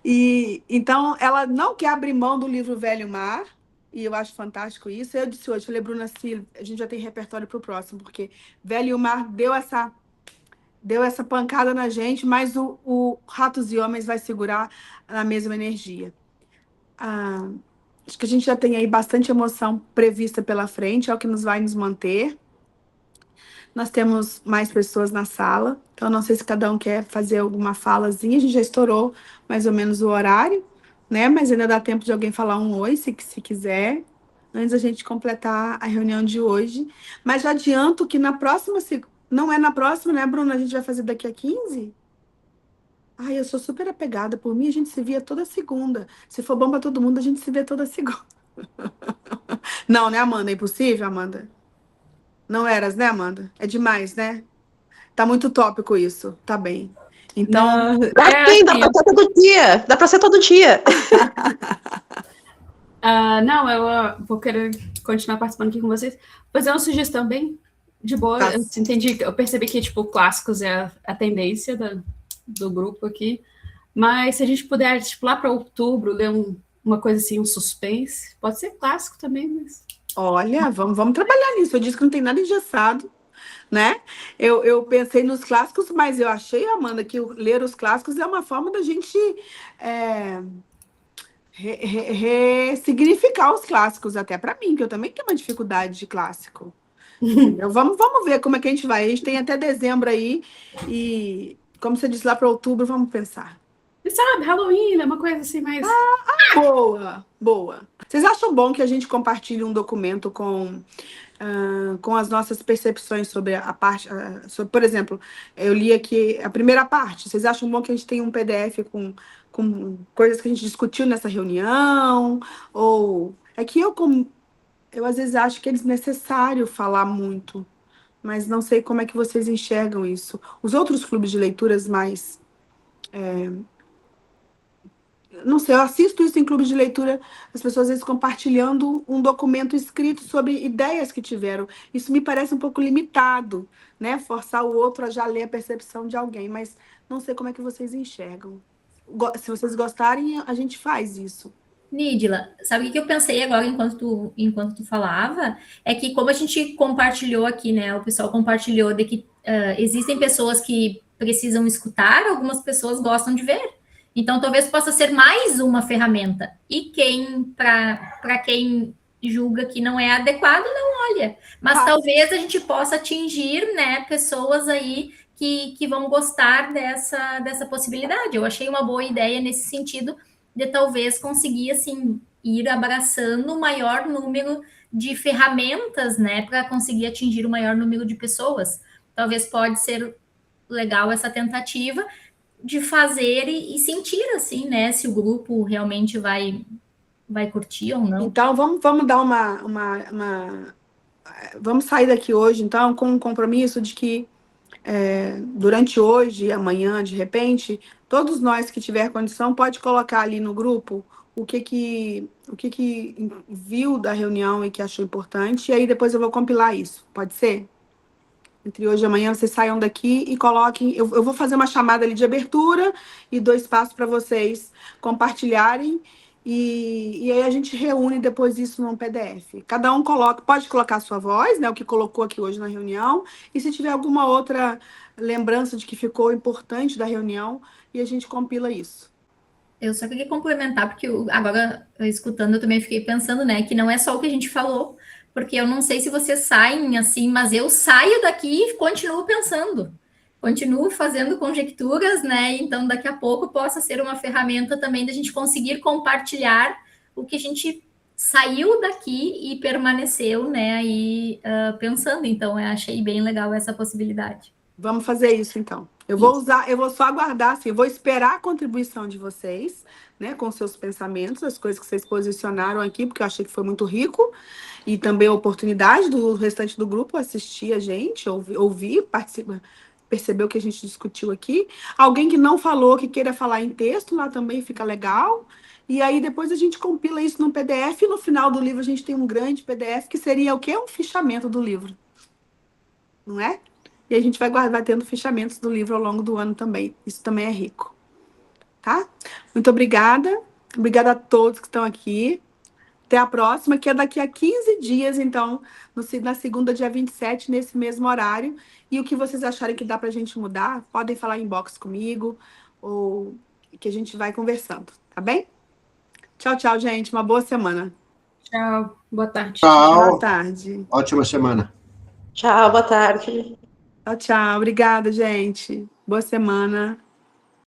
E então ela não quer abrir mão do livro Velho Mar, e eu acho fantástico isso. Eu disse hoje, falei, Bruna, se a gente já tem repertório para o próximo, porque Velho Mar deu essa pancada na gente, mas o Ratos e Homens vai segurar na mesma energia. Acho que a gente já tem aí bastante emoção prevista pela frente, é o que vai nos manter. Nós temos mais pessoas na sala, então não sei se cada um quer fazer alguma falazinha, a gente já estourou mais ou menos o horário, né? Mas ainda dá tempo de alguém falar um oi, se quiser, antes da gente completar a reunião de hoje. Mas já adianto que na próxima, não é na próxima, né, Bruna? A gente vai fazer daqui a 15? Ai, eu sou super apegada. Por mim, a gente se via toda segunda. Se for bom para todo mundo, a gente se vê toda segunda. Não, né, Amanda? É impossível, Amanda? Não eras, né, Amanda? É demais, né? Tá muito tópico isso. Tá bem. Então... Dá pra ser todo dia. Dá pra ser todo dia. Não, eu vou querer continuar participando aqui com vocês. Fazer uma sugestão bem de boa. Tá. Eu percebi que, tipo, clássicos é a tendência do grupo aqui. Mas se a gente puder, tipo, lá para outubro, ler uma coisa assim, um suspense, pode ser clássico também, mas... Olha, vamos trabalhar nisso. Eu disse que não tem nada engessado, né? Eu pensei nos clássicos, mas eu achei, Amanda, que ler os clássicos é uma forma da gente ressignificar os clássicos, até para mim, que eu também tenho uma dificuldade de clássico. Vamos ver como é que a gente vai. A gente tem até dezembro aí, e como você disse, lá para outubro, vamos pensar. E sabe, Halloween é uma coisa assim mais... Boa. Vocês acham bom que a gente compartilhe um documento com as nossas percepções sobre a parte... por exemplo, eu li aqui a primeira parte. Vocês acham bom que a gente tenha um PDF com coisas que a gente discutiu nessa reunião? Ou... É que eu às vezes acho que é desnecessário falar muito, mas não sei como é que vocês enxergam isso. Os outros clubes de leituras mais... Não sei, eu assisto isso em clubes de leitura, as pessoas às vezes compartilhando um documento escrito sobre ideias que tiveram. Isso me parece um pouco limitado, né? Forçar o outro a já ler a percepção de alguém, mas não sei como é que vocês enxergam. Se vocês gostarem, a gente faz isso. Nídila, sabe o que eu pensei agora enquanto tu falava? É que como a gente compartilhou aqui, né? O pessoal compartilhou de que existem pessoas que precisam escutar, algumas pessoas gostam de ver. Então, talvez possa ser mais uma ferramenta. E para quem julga que não é adequado, não olha. Mas talvez a gente possa atingir, né, pessoas aí que vão gostar dessa possibilidade. Eu achei uma boa ideia nesse sentido de talvez conseguir, assim, ir abraçando o maior número de ferramentas, né, para conseguir atingir o maior número de pessoas. Talvez pode ser legal essa tentativa de fazer e sentir, assim, né, se o grupo realmente vai curtir ou não. Então, vamos dar vamos sair daqui hoje, então, com um compromisso de que durante hoje e amanhã, de repente, todos nós que tiver condição, pode colocar ali no grupo o que viu da reunião e que achou importante, e aí depois eu vou compilar isso. Pode ser? Entre hoje e amanhã, vocês saiam daqui e coloquem. Eu vou fazer uma chamada ali de abertura e dou espaço para vocês compartilharem. E aí a gente reúne depois isso num PDF. Cada um pode colocar a sua voz, né? O que colocou aqui hoje na reunião. E se tiver alguma outra lembrança de que ficou importante da reunião, e a gente compila isso. Eu só queria complementar, porque agora, escutando, eu também fiquei pensando, né, que não é só o que a gente falou, porque eu não sei se vocês saem assim, mas eu saio daqui e continuo pensando, continuo fazendo conjecturas, né, então daqui a pouco possa ser uma ferramenta também da gente conseguir compartilhar o que a gente saiu daqui e permaneceu, né, aí pensando. Então, eu achei bem legal essa possibilidade. Vamos fazer isso, então. Eu vou só aguardar, assim, eu vou esperar a contribuição de vocês, né, com seus pensamentos, as coisas que vocês posicionaram aqui, porque eu achei que foi muito rico, e também a oportunidade do restante do grupo assistir a gente, ouvir, participar, perceber o que a gente discutiu aqui. Alguém que não falou, que queira falar em texto, lá também fica legal. E aí depois a gente compila isso num PDF, e no final do livro a gente tem um grande PDF, que seria o quê? Um fichamento do livro. Não é? E a gente vai tendo fechamentos do livro ao longo do ano também. Isso também é rico. Tá? Muito obrigada. Obrigada a todos que estão aqui. Até a próxima, que é daqui a 15 dias, então, na segunda, dia 27, nesse mesmo horário. E o que vocês acharem que dá para a gente mudar, podem falar em inbox comigo, ou que a gente vai conversando, tá bem? Tchau, tchau, gente. Uma boa semana. Tchau, boa tarde. Tchau. Boa tarde. Ótima semana. Tchau, boa tarde. Tchau, tchau. Obrigada, gente. Boa semana.